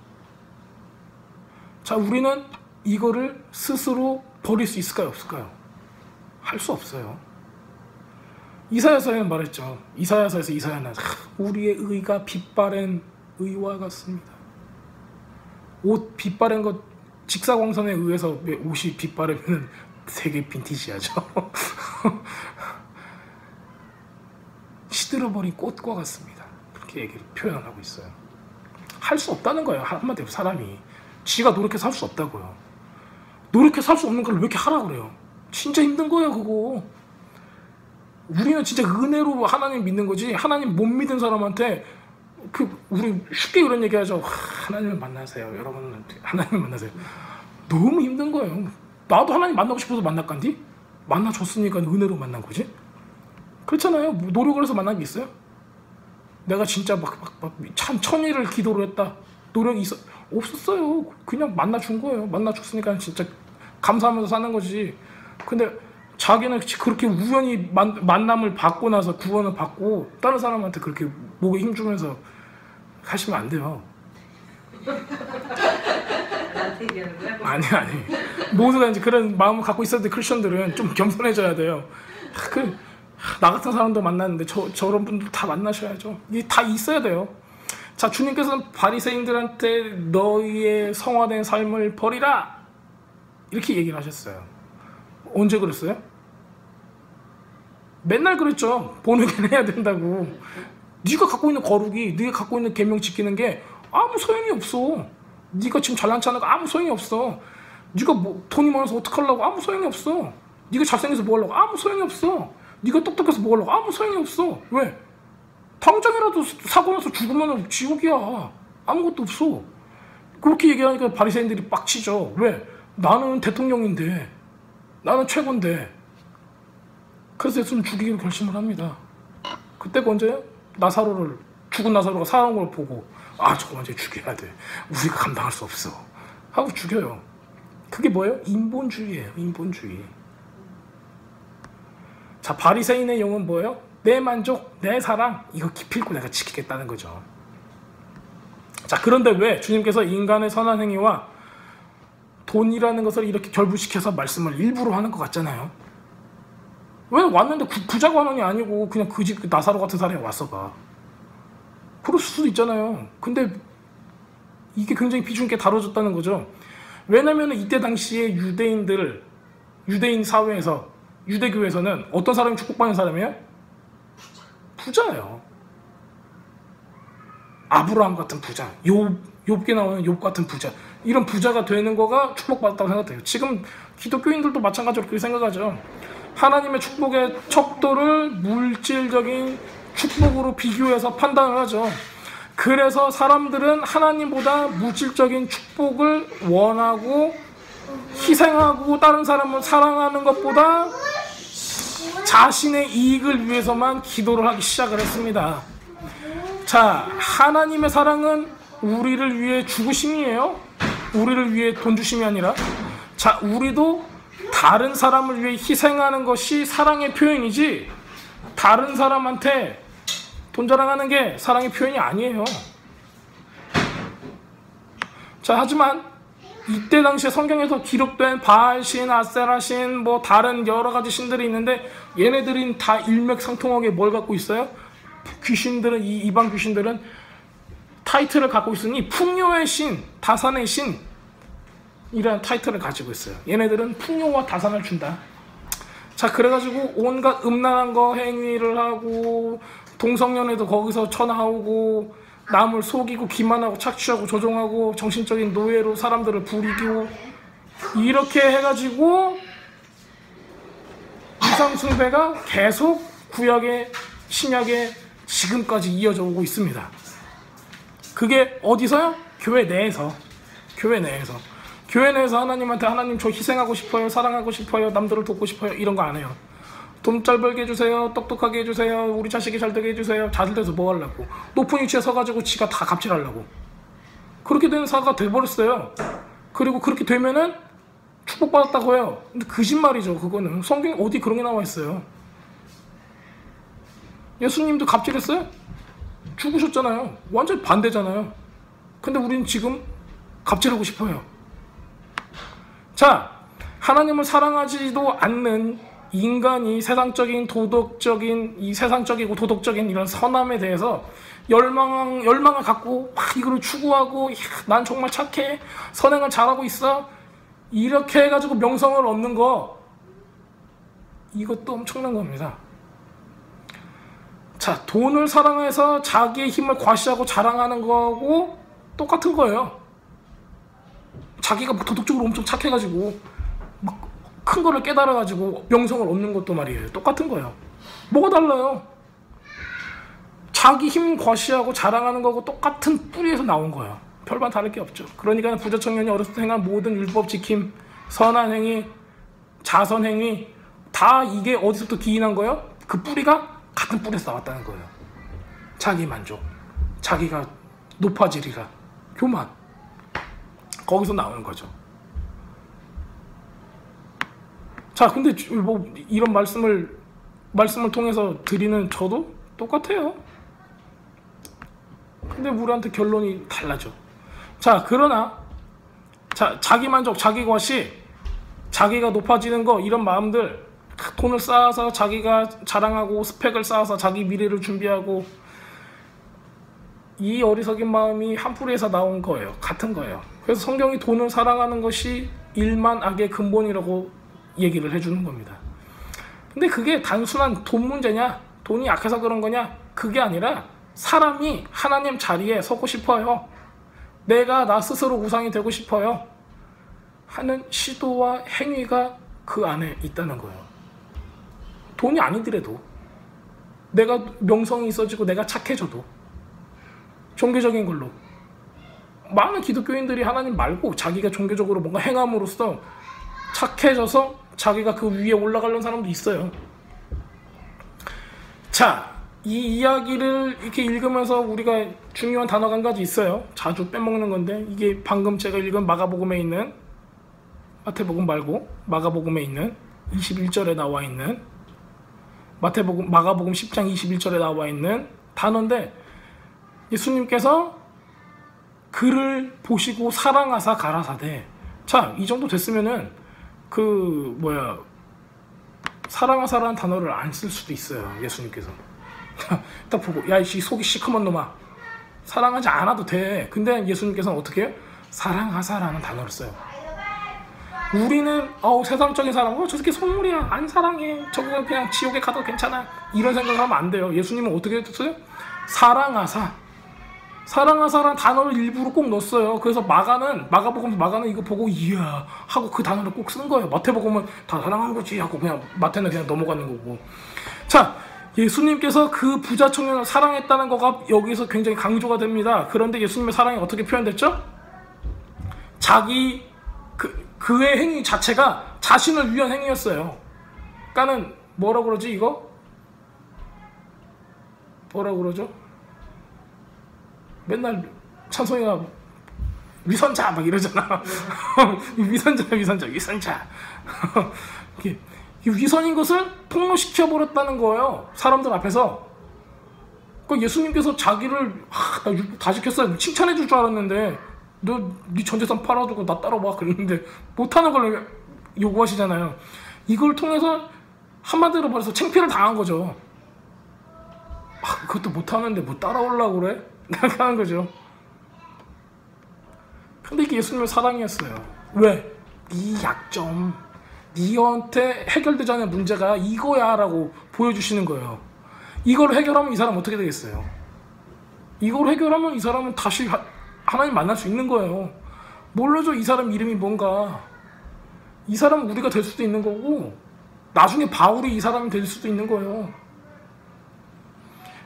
S1: 자, 우리는 이거를 스스로 버릴 수 있을까요? 없을까요? 할 수 없어요. 이사야서에는 말했죠. 이사야서에서 이사야는 우리의 의가 빛바랜 의와 같습니다. 옷 빛바랜 것 직사광선에 의해서 옷이 빛바르면 되게 빈티지하죠. 시들어버린 꽃과 같습니다. 그렇게 얘기를 표현하고 있어요. 할 수 없다는 거예요. 한마디로 사람이 지가 노력해서 할 수 없다고요. 노력해서 할 수 없는 걸 왜 이렇게 하라 그래요? 진짜 힘든 거예요, 그거. 우리는 진짜 은혜로 하나님 믿는 거지, 하나님 못 믿은 사람한테 우리 쉽게 이런 얘기하죠. 하나님을 만나세요. 여러분 하나님을 만나세요. 너무 힘든 거예요. 나도 하나님 만나고 싶어서 만났간디? 만나줬으니까 은혜로 만난 거지. 그렇잖아요. 노력을 해서 만난 게 있어요? 내가 진짜 참 천일을 기도를 했다. 노력이 없었어요. 그냥 만나준 거예요. 만나줬으니까 진짜 감사하면서 사는 거지. 근데 자기는 그렇게 우연히 만남을 받고 나서 구원을 받고 다른 사람한테 그렇게 목에 힘주면서 하시면 안 돼요.
S2: 나한테 얘기하는 거야?
S1: 아니. 모두가 이제 그런 마음을 갖고 있어야 돼. 크리스천들은 좀 겸손해져야 돼요. 나 같은 사람도 만났는데 저런 분들 다 만나셔야죠. 이게 다 있어야 돼요. 자, 주님께서는 바리새인들한테 너희의 성화된 삶을 버리라 이렇게 얘기를 하셨어요. 언제 그랬어요? 맨날 그랬죠. 본회개는 해야 된다고. 네가 갖고 있는 거룩이, 네가 갖고 있는 계명 지키는 게 아무 소용이 없어. 네가 지금 잘난 체 하는 거 아무 소용이 없어. 네가 돈이 많아서 어떡하려고 아무 소용이 없어. 네가 잘생겨서 뭐 하려고 아무 소용이 없어. 네가 똑똑해서 뭐 하려고 아무 소용이 없어. 왜? 당장이라도 사고 나서 죽으면 지옥이야. 아무것도 없어. 그렇게 얘기하니까 바리새인들이 빡치죠. 왜? 나는 대통령인데, 나는 최고인데. 그래서 예수는 죽이기로 결심을 합니다. 그때가 언제요? 죽은 나사로가 살아온 걸 보고 저거 완전히 죽여야 돼. 우리가 감당할 수 없어. 하고 죽여요. 그게 뭐예요? 인본주의예요. 인본주의. 자, 바리새인의 영은 뭐예요? 내 만족, 내 사랑, 이거 기필코 내가 지키겠다는 거죠. 자, 그런데 왜 주님께서 인간의 선한 행위와 돈이라는 것을 이렇게 결부시켜서 말씀을 일부러 하는 것 같잖아요. 왜 왔는데 부자 관원이 아니고 그냥 그 집 나사로 같은 사람이 왔어 봐. 그럴 수도 있잖아요. 근데 이게 굉장히 비중 있게 다뤄졌다는 거죠. 왜냐면 이때 당시에 유대인 사회에서, 유대교에서는 어떤 사람이 축복받는 사람이에요? 부자예요. 아브라함 같은 부자, 욥기 나오는 욥 같은 부자, 이런 부자가 되는 거가 축복받았다고 생각돼요. 지금 기독교인들도 마찬가지로 그렇게 생각하죠. 하나님의 축복의 척도를 물질적인 축복으로 비교해서 판단을 하죠. 그래서 사람들은 하나님보다 물질적인 축복을 원하고 희생하고 다른 사람을 사랑하는 것보다 자신의 이익을 위해서만 기도를 하기 시작을 했습니다. 자, 하나님의 사랑은 우리를 위해 죽으심이에요. 우리를 위해 돈 주심이 아니라. 자, 우리도 다른 사람을 위해 희생하는 것이 사랑의 표현이지, 다른 사람한테 돈 자랑하는 게 사랑의 표현이 아니에요. 자, 하지만 이때 당시에 성경에서 기록된 바알신, 아세라신, 뭐 다른 여러 가지 신들이 있는데 얘네들은 다 일맥상통하게 뭘 갖고 있어요? 귀신들은, 이방 귀신들은 타이틀을 갖고 있으니 풍요의 신, 다산의 신 이라는 타이틀을 가지고 있어요. 얘네들은 풍요와 다산을 준다. 자, 그래가지고 온갖 음란한 거 행위를 하고 동성연애도 거기서 쳐나오고 남을 속이고 기만하고 착취하고 조종하고 정신적인 노예로 사람들을 부리고 이렇게 해가지고 이상숭배가 계속 구약의 신약에 지금까지 이어져 오고 있습니다. 그게 어디서요? 교회 내에서. 교회 내에서. 교회 내에서 하나님한테 하나님 저 희생하고 싶어요, 사랑하고 싶어요, 남들을 돕고 싶어요 이런 거 안 해요. 돈 잘 벌게 해주세요, 똑똑하게 해주세요, 우리 자식이 잘 되게 해주세요. 잘 돼서 뭐 하려고. 높은 위치에 서가지고 지가 다 갑질하려고. 그렇게 된 사가 돼버렸어요. 그리고 그렇게 되면은 축복받았다고 해요. 근데 거짓말이죠. 그거는 성경에 어디 그런 게 나와 있어요. 예수님도 갑질했어요? 죽으셨잖아요. 완전 반대잖아요. 근데 우리는 지금 갑질하고 싶어요. 자, 하나님을 사랑하지도 않는 인간이 세상적인 도덕적인 이 세상적이고 도덕적인 이런 선함에 대해서 열망을 갖고 막 이거를 추구하고 난 정말 착해, 선행을 잘하고 있어 이렇게 해가지고 명성을 얻는 거 이것도 엄청난 겁니다. 자, 돈을 사랑해서 자기의 힘을 과시하고 자랑하는 거하고 똑같은 거예요. 자기가 막 도덕적으로 엄청 착해가지고 막 큰 거를 깨달아가지고 명성을 얻는 것도 말이에요. 똑같은 거예요. 뭐가 달라요? 자기 힘 과시하고 자랑하는 거고 똑같은 뿌리에서 나온 거예요. 별반 다를 게 없죠. 그러니까 부자 청년이 어렸을 때 행한 모든 율법 지킴, 선한 행위, 자선 행위 다 이게 어디서부터 기인한 거예요? 그 뿌리가 같은 뿌리에서 나왔다는 거예요. 자기 만족, 자기가 높아지리라, 교만 거기서 나오는 거죠. 자, 근데 뭐 이런 말씀을 통해서 드리는 저도 똑같아요. 근데 우리한테 결론이 달라져. 자, 그러나 자기 만족, 자기 과시, 자기가 높아지는 거 이런 마음들, 돈을 쌓아서 자기가 자랑하고 스펙을 쌓아서 자기 미래를 준비하고 이 어리석은 마음이 한 뿌리에서 나온 거예요. 같은 거예요. 그래서 성경이 돈을 사랑하는 것이 일만 악의 근본이라고 얘기를 해주는 겁니다. 근데 그게 단순한 돈 문제냐, 돈이 약해서 그런 거냐, 그게 아니라 사람이 하나님 자리에 서고 싶어요, 내가 나 스스로 우상이 되고 싶어요 하는 시도와 행위가 그 안에 있다는 거예요. 돈이 아니더라도 내가 명성이 있어지고 내가 착해져도 종교적인 걸로 많은 기독교인들이 하나님 말고 자기가 종교적으로 뭔가 행함으로써 착해져서 자기가 그 위에 올라가려는 사람도 있어요. 자, 이 이야기를 이렇게 읽으면서 우리가 중요한 단어가 한 가지 있어요. 자주 빼먹는 건데 이게 방금 제가 읽은 마가복음에 있는, 마태복음 말고 마가복음에 있는 21절에 나와 있는 마가복음 10장 21절에 나와 있는 단어인데, 예수님께서 그를 보시고 사랑하사 가라사대. 자, 이 정도 됐으면은 사랑하사라는 단어를 안 쓸 수도 있어요. 예수님께서 딱 보고 야, 이 속이 시커먼 놈아, 사랑하지 않아도 돼. 근데 예수님께서는 어떻게 해요? 사랑하사라는 단어를 써요. 우리는 세상적인 사람, 저 새끼 속물이야, 안 사랑해, 저거 그냥 지옥에 가도 괜찮아, 이런 생각을 하면 안 돼요. 예수님은 어떻게 했어요? 사랑하사라는 단어를 일부러 꼭 넣었어요. 그래서 마가복음 이거 보고 이야 하고 그 단어를 꼭 쓴 거예요. 마태복음은 다 사랑한 거지 하고 그냥 마태는 그냥 넘어가는 거고. 자, 예수님께서 그 부자 청년을 사랑했다는 거가 여기서 굉장히 강조가 됩니다. 그런데 예수님의 사랑이 어떻게 표현됐죠? 그의 행위 자체가 자신을 위한 행위였어요. 그러니까는 뭐라 그러지 이거? 뭐라 그러죠? 맨날 찬송이가 위선자 막 이러잖아. 위선자. 이 위선인 것을 폭로시켜 버렸다는 거예요. 사람들 앞에서. 그러니까 예수님께서 자기를 나 다 지켰어요, 칭찬해 줄 줄 알았는데, 너 네 전재산 팔아주고 나 따라와 그랬는데 못하는 걸 요구하시잖아요. 이걸 통해서 한마디로 말해서 창피를 당한 거죠. 그것도 못하는데 뭐 따라오려고 그래? 그렇게 하는 거죠. 근데 이게 예수님의 사랑이었어요. 왜? 네 약점, 니한테 해결되지 않은 문제가 이거야 라고 보여주시는 거예요. 이걸 해결하면 이 사람 어떻게 되겠어요? 이걸 해결하면 이 사람은 다시 하나님 만날 수 있는 거예요. 몰라줘 이 사람 이름이 뭔가. 이 사람은 우리가 될 수도 있는 거고 나중에 바울이 이 사람이 될 수도 있는 거예요.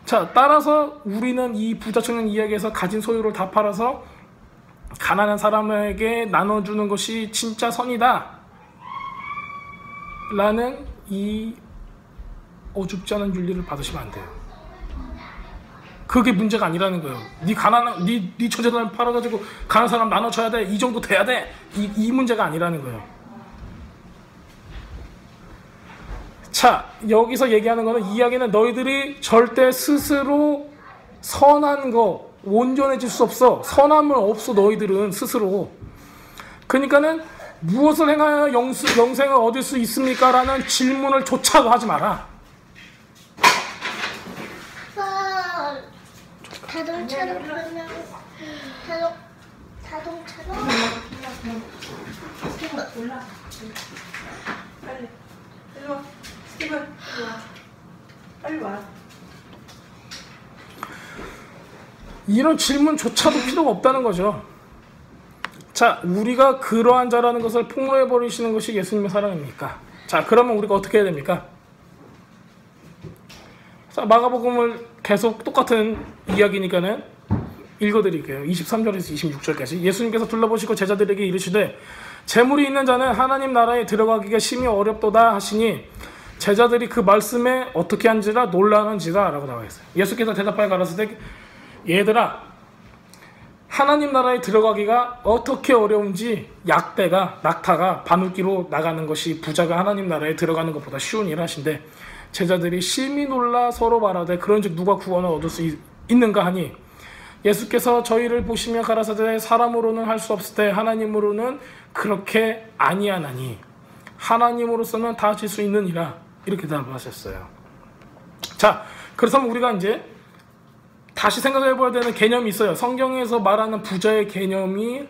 S1: 자, 따라서 우리는 이 부자 청년 이야기에서 가진 소유를 다 팔아서 가난한 사람에게 나눠주는 것이 진짜 선이다 라는 이 어줍지 않은 윤리를 받으시면 안 돼요. 그게 문제가 아니라는 거예요. 네 처자들 팔아가지고 가난한 사람 나눠줘야 돼, 이 정도 돼야 돼, 이 문제가 아니라는 거예요. 자, 여기서 얘기하는 거는, 이야기는 너희들이 절대 스스로 선한 거 온전해질 수 없어. 선함은 없어 너희들은 스스로. 그러니까는 무엇을 행하여 영생을 얻을 수 있습니까? 라는 질문을 조차도 하지 마라.
S3: 자동차로 그러면 자동차로
S2: 올라. 빨리. 일로 와. 스티븐, 일로 와. 빨리 와.
S1: 이런 질문조차도 필요가 없다는 거죠. 자, 우리가 그러한 자라는 것을 폭로해버리시는 것이 예수님의 사랑입니까? 자, 그러면 우리가 어떻게 해야 됩니까? 자, 마가복음을 계속 똑같은 이야기니까는 읽어드릴게요. 23절에서 26절까지. 예수님께서 둘러보시고 제자들에게 이르시되 재물이 있는 자는 하나님 나라에 들어가기가 심히 어렵도다 하시니 제자들이 그 말씀에 어떻게 한지라 놀라는지라 라고 나와 있어요. 예수께서 대답하여 가라사대 얘들아, 하나님 나라에 들어가기가 어떻게 어려운지 낙타가 바늘기로 나가는 것이 부자가 하나님 나라에 들어가는 것보다 쉬운 일 하신데 제자들이 심히 놀라 서로 말하되 그런즉 누가 구원을 얻을 수 있는가 하니 예수께서 저희를 보시며 가라사대 사람으로는 할 수 없을 때 하나님으로는 그렇게 아니하나니 하나님으로서는 다 하실 수 있느니라 이렇게 대답하셨어요. 자, 그렇다면 우리가 이제 다시 생각해봐야 되는 개념이 있어요. 성경에서 말하는 부자의 개념이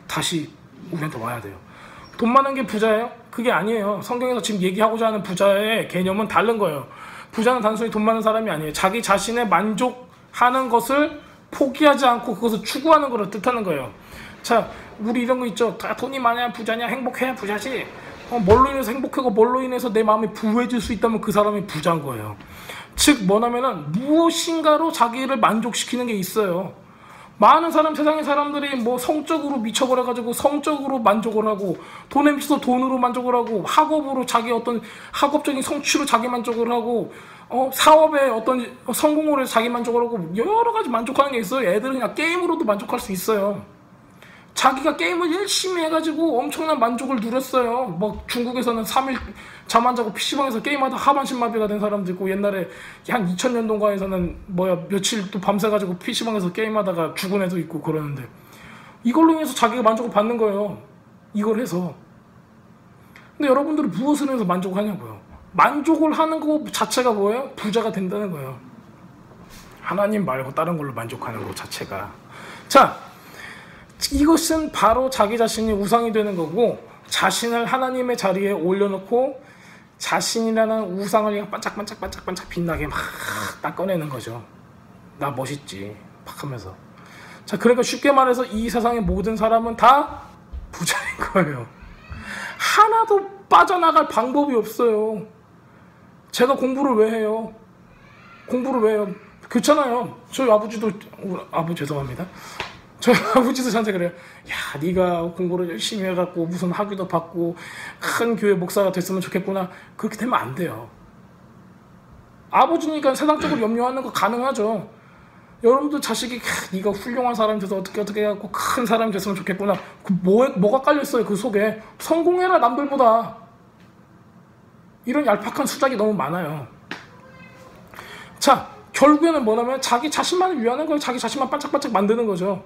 S1: 다시 우리한테 와야 돼요. 돈 많은 게 부자예요? 그게 아니에요. 성경에서 지금 얘기하고자 하는 부자의 개념은 다른 거예요. 부자는 단순히 돈 많은 사람이 아니에요. 자기 자신에 만족하는 것을 포기하지 않고 그것을 추구하는 것을 뜻하는 거예요. 자, 우리 이런 거 있죠. 다 돈이 많아야 부자냐? 행복해야 부자지. 뭘로 인해서 행복하고 뭘로 인해서 내 마음이 부유해질 수 있다면 그 사람이 부자인 거예요. 즉 뭐냐면은 무엇인가로 자기를 만족시키는 게 있어요. 많은 세상의 사람들이 뭐 성적으로 미쳐버려가지고 성적으로 만족을 하고 돈에 미쳐서 돈으로 만족을 하고 학업으로 자기 어떤 학업적인 성취로 자기 만족을 하고 사업에 어떤 성공으로 해서 자기 만족을 하고 여러 가지 만족하는 게 있어요. 애들은 그냥 게임으로도 만족할 수 있어요. 자기가 게임을 열심히 해가지고 엄청난 만족을 누렸어요. 뭐 중국에서는 3일 잠 안 자고 PC방에서 게임하다 하반신마비가 된 사람도 있고 옛날에 한 2000년도인가에서는 며칠 또 밤새가지고 PC방에서 게임하다가 죽은 애도 있고 그러는데 이걸로 인해서 자기가 만족을 받는 거예요. 이걸 해서. 근데 여러분들은 무엇을 해서 만족을 하냐고요. 만족을 하는 거 자체가 뭐예요? 부자가 된다는 거예요. 하나님 말고 다른 걸로 만족하는 거 자체가. 자, 이것은 바로 자기 자신이 우상이 되는 거고 자신을 하나님의 자리에 올려놓고 자신이라는 우상을 반짝반짝 빛나게 막 딱 꺼내는 거죠. 나 멋있지 막 하면서. 자, 그러니까 쉽게 말해서 이 세상의 모든 사람은 다 부자인 거예요. 하나도 빠져나갈 방법이 없어요. 제가 공부를 왜 해요? 그렇잖아요. 저희 아버지도 죄송합니다. 저희 아버지도 저한테 그래요. 야, 네가 공부를 열심히 해갖고 무슨 학위도 받고 큰 교회 목사가 됐으면 좋겠구나. 그렇게 되면 안 돼요. 아버지니까 세상적으로 염려하는 거 가능하죠. 여러분도 자식이 네가 훌륭한 사람이 돼서 어떻게 해갖고 큰 사람이 됐으면 좋겠구나. 뭐가 깔려있어요 그 속에. 성공해라 남들보다. 이런 얄팍한 수작이 너무 많아요. 자, 결국에는 뭐냐면 자기 자신만을 위하는 거예요. 자기 자신만 반짝반짝 만드는 거죠.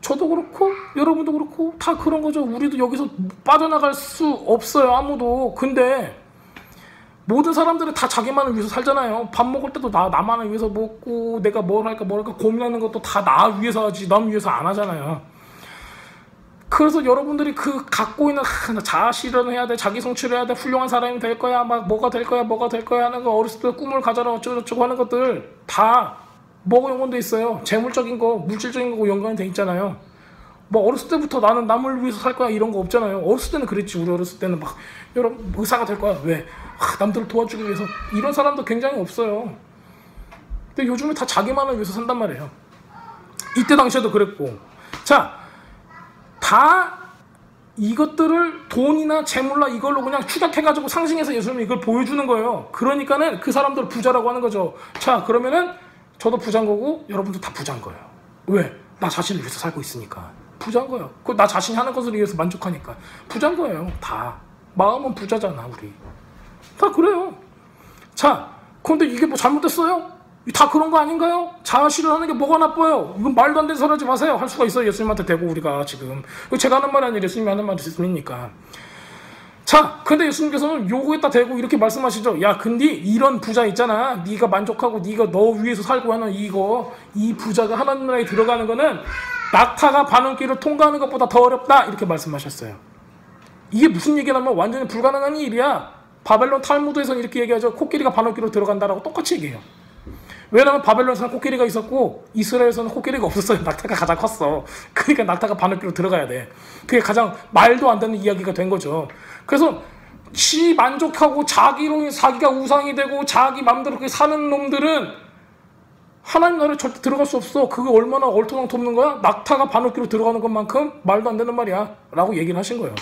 S1: 저도 그렇고 여러분도 그렇고 다 그런 거죠. 우리도 여기서 빠져나갈 수 없어요. 아무도. 근데 모든 사람들은 다 자기만을 위해서 살잖아요. 밥 먹을 때도 나만을 위해서 먹고 내가 뭘 할까 고민하는 것도 다 나 위해서 하지 남 위해서 안 하잖아요. 그래서 여러분들이 그 갖고 있는 나 자아 실현해야 돼, 자기 성취를 해야 돼, 훌륭한 사람이 될 거야, 막 뭐가 될 거야, 뭐가 될 거야 하는 거, 어렸을 때 꿈을 가져라 어쩌고저쩌고 하는 것들 다 뭐가 연관돼 있어요. 재물적인 거, 물질적인 거고 연관이 돼 있잖아요. 뭐 어렸을 때부터 나는 남을 위해서 살 거야 이런 거 없잖아요. 어렸을 때는 그랬지. 우리 어렸을 때는 막 여러분 의사가 될 거야. 왜? 남들을 도와주기 위해서. 이런 사람도 굉장히 없어요. 근데 요즘에 다 자기만을 위해서 산단 말이에요. 이때 당시에도 그랬고. 자, 다 이것들을 돈이나 재물나 이걸로 그냥 추적해가지고 상징해서 예수님이 이걸 보여주는 거예요. 그러니까는 그 사람들을 부자라고 하는 거죠. 자, 그러면은 저도 부자인 거고 여러분도 다 부자인 거예요. 왜? 나 자신을 위해서 살고 있으니까 부자인 거예요. 나 자신이 하는 것을 위해서 만족하니까 부자인 거예요. 다 마음은 부자잖아. 우리 다 그래요. 자, 그런데 이게 뭐 잘못됐어요? 다 그런 거 아닌가요? 자아실현 하는 게 뭐가 나빠요? 이건 말도 안 되는 소리 하지 마세요. 할 수가 있어요. 예수님한테 대고 우리가 지금. 제가 하는 말이 아니라 예수님이 하는 말이니까. 자, 근데 예수님께서는 요거에다 대고 이렇게 말씀하시죠. 야, 근데 이런 부자 있잖아. 네가 만족하고 네가 너 위해서 살고 하는 이 부자가 하나님 나라에 들어가는 거는 낙타가 바늘길을 통과하는 것보다 더 어렵다. 이렇게 말씀하셨어요. 이게 무슨 얘기냐면 완전히 불가능한 일이야. 바벨론 탈무드에서는 이렇게 얘기하죠. 코끼리가 바늘길로 들어간다라고 똑같이 얘기해요. 왜냐면 바벨론에서는 코끼리가 있었고 이스라엘에서는 코끼리가 없었어요. 낙타가 가장 컸어. 그러니까 낙타가 바늘길로 들어가야 돼. 그게 가장 말도 안 되는 이야기가 된 거죠. 그래서 지 만족하고 자기가 우상이 되고 자기 맘대로 그렇게 사는 놈들은 하나님 나라에 절대 들어갈 수 없어. 그게 얼마나 얼토당토없는 거야? 낙타가 바늘길로 들어가는 것만큼 말도 안 되는 말이야 라고 얘기를 하신 거예요.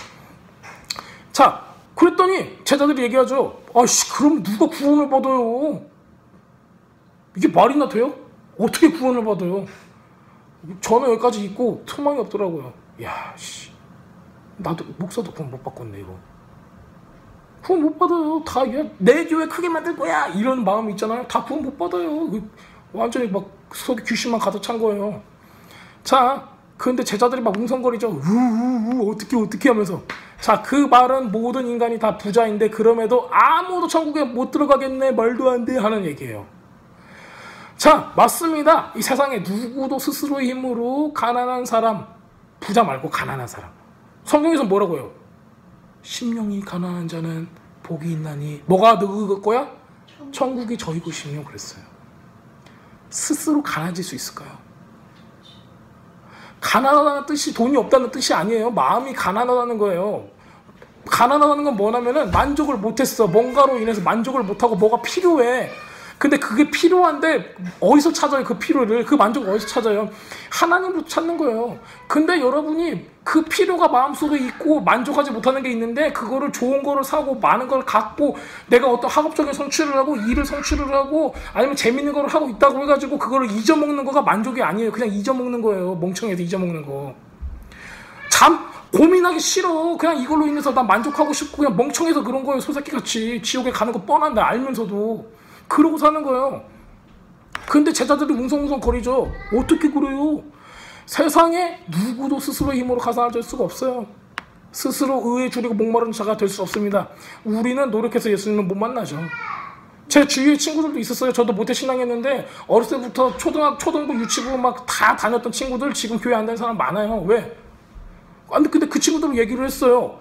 S1: 자, 그랬더니 제자들이 얘기하죠. 아씨, 그럼 누가 구원을 받아요? 이게 말이나 돼요? 어떻게 구원을 받아요? 저는 여기까지 있고 소망이 없더라고요. 야, 씨, 나도 목사도 구원 못 받겠네 이거. 구원 못 받아요. 다 내 교회 크게 만들 거야 이런 마음이 있잖아요. 다 구원 못 받아요. 완전히 막 속에 귀신만 가득 찬 거예요. 자, 근데 제자들이 막 웅성거리죠. 우우우 어떻게 하면서. 자, 그 말은 모든 인간이 다 부자인데 그럼에도 아무도 천국에 못 들어가겠네 말도 안 돼 하는 얘기예요. 자, 맞습니다. 이 세상에 누구도 스스로의 힘으로 가난한 사람, 부자 말고 가난한 사람. 성경에서 뭐라고 해요? 심령이 가난한 자는 복이 있나니. 뭐가 누구 거야? 천국이 저희 것이며 그랬어요. 스스로 가난해질 수 있을까요? 가난하다는 뜻이 돈이 없다는 뜻이 아니에요. 마음이 가난하다는 거예요. 가난하다는 건 뭐냐면은 만족을 못했어. 뭔가로 인해서 만족을 못하고 뭐가 필요해. 근데 그게 필요한데 어디서 찾아요? 그 필요를, 그 만족을 어디서 찾아요? 하나님으로 찾는 거예요. 근데 여러분이 그 필요가 마음속에 있고 만족하지 못하는 게 있는데 그거를 좋은 거를 사고 많은 걸 갖고 내가 어떤 학업적인 성취를 하고 일을 성취를 하고 아니면 재밌는 거를 하고 있다고 해가지고 그거를 잊어먹는 거가 만족이 아니에요. 그냥 잊어먹는 거예요. 멍청해서 잊어먹는 거. 고민하기 싫어. 그냥 이걸로 인해서 나 만족하고 싶고 그냥 멍청해서 그런 거예요. 소새끼같이 지옥에 가는 거 뻔한데 알면서도 그러고 사는 거예요. 근데 제자들이 웅성웅성 거리죠. 어떻게 그래요? 세상에 누구도 스스로의 힘으로 가산할 수가 없어요. 스스로 의에 줄이고 목마른 자가 될 수 없습니다. 우리는 노력해서 예수님을 못 만나죠. 제 주위에 친구들도 있었어요. 저도 모태신앙했는데 어렸을 때부터 초등부, 유치부 막 다 다녔던 친구들 지금 교회 안 다니는 사람 많아요. 왜? 근데 그 친구들은 얘기를 했어요.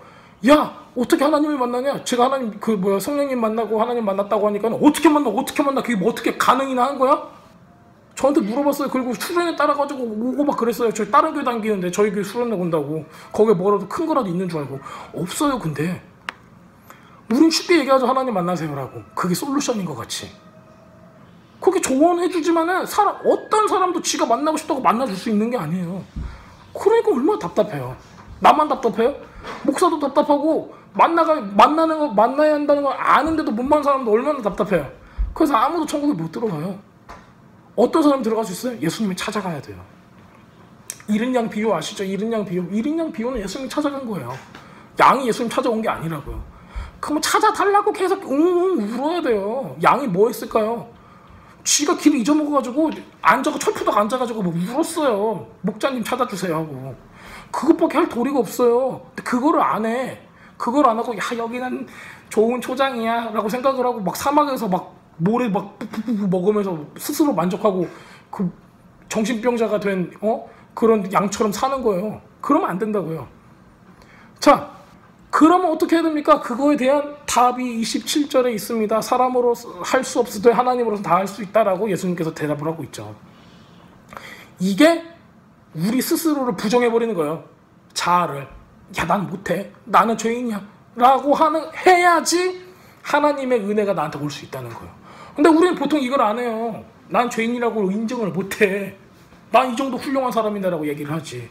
S1: 야, 어떻게 하나님을 만나냐? 제가 하나님 성령님 만나고 하나님 만났다고 하니까 어떻게 만나? 그게 뭐 어떻게 가능이나 한 거야? 저한테 물어봤어요. 그리고 수련회 따라가지고 오고 막 그랬어요. 저희 다른 교회 다니는데 저희 교회 수련회 온다고. 거기에 뭐라도 큰 거라도 있는 줄 알고. 없어요. 근데 우린 쉽게 얘기하죠. 하나님 만나세요라고. 그게 솔루션인 것 같이. 그게 조언해주지만은 어떤 사람도 지가 만나고 싶다고 만나줄 수 있는 게 아니에요. 그러니까 얼마나 답답해요. 나만 답답해요? 목사도 답답하고 만나야 한다는 걸 아는데도 못 만난 사람도 얼마나 답답해요. 그래서 아무도 천국에 못 들어가요. 어떤 사람 들어갈 수 있어요? 예수님이 찾아가야 돼요. 이른 양 비유 아시죠? 이른 양 비유는 예수님이 찾아간 거예요. 양이 예수님 찾아온 게 아니라고요. 그럼 찾아달라고 계속 웅웅 울어야 돼요. 양이 뭐 했을까요? 쥐가 길을 잊어먹어가지고 철푸덕 앉아가지고 뭐 울었어요. 목자님 찾아주세요 하고. 그것밖에 할 도리가 없어요. 근데 그거를 안 해. 그걸 안 하고 야 여기는 좋은 초장이야 라고 생각을 하고 막 사막에서 막 모래 막 푹푹푹 먹으면서 스스로 만족하고 그 정신병자가 된 그런 양처럼 사는 거예요. 그러면 안 된다고요. 자, 그러면 어떻게 해야 됩니까? 그거에 대한 답이 27절에 있습니다. 사람으로 할 수 없어도 하나님으로서 다 할 수 있다라고 예수님께서 대답을 하고 있죠. 이게 우리 스스로를 부정해버리는 거예요. 자아를. 야, 난 못해. 나는 죄인이야. 라고 해야지 하나님의 은혜가 나한테 올 수 있다는 거예요. 근데 우리는 보통 이걸 안 해요. 난 죄인이라고 인정을 못해. 난 이 정도 훌륭한 사람이다라고 얘기를 하지.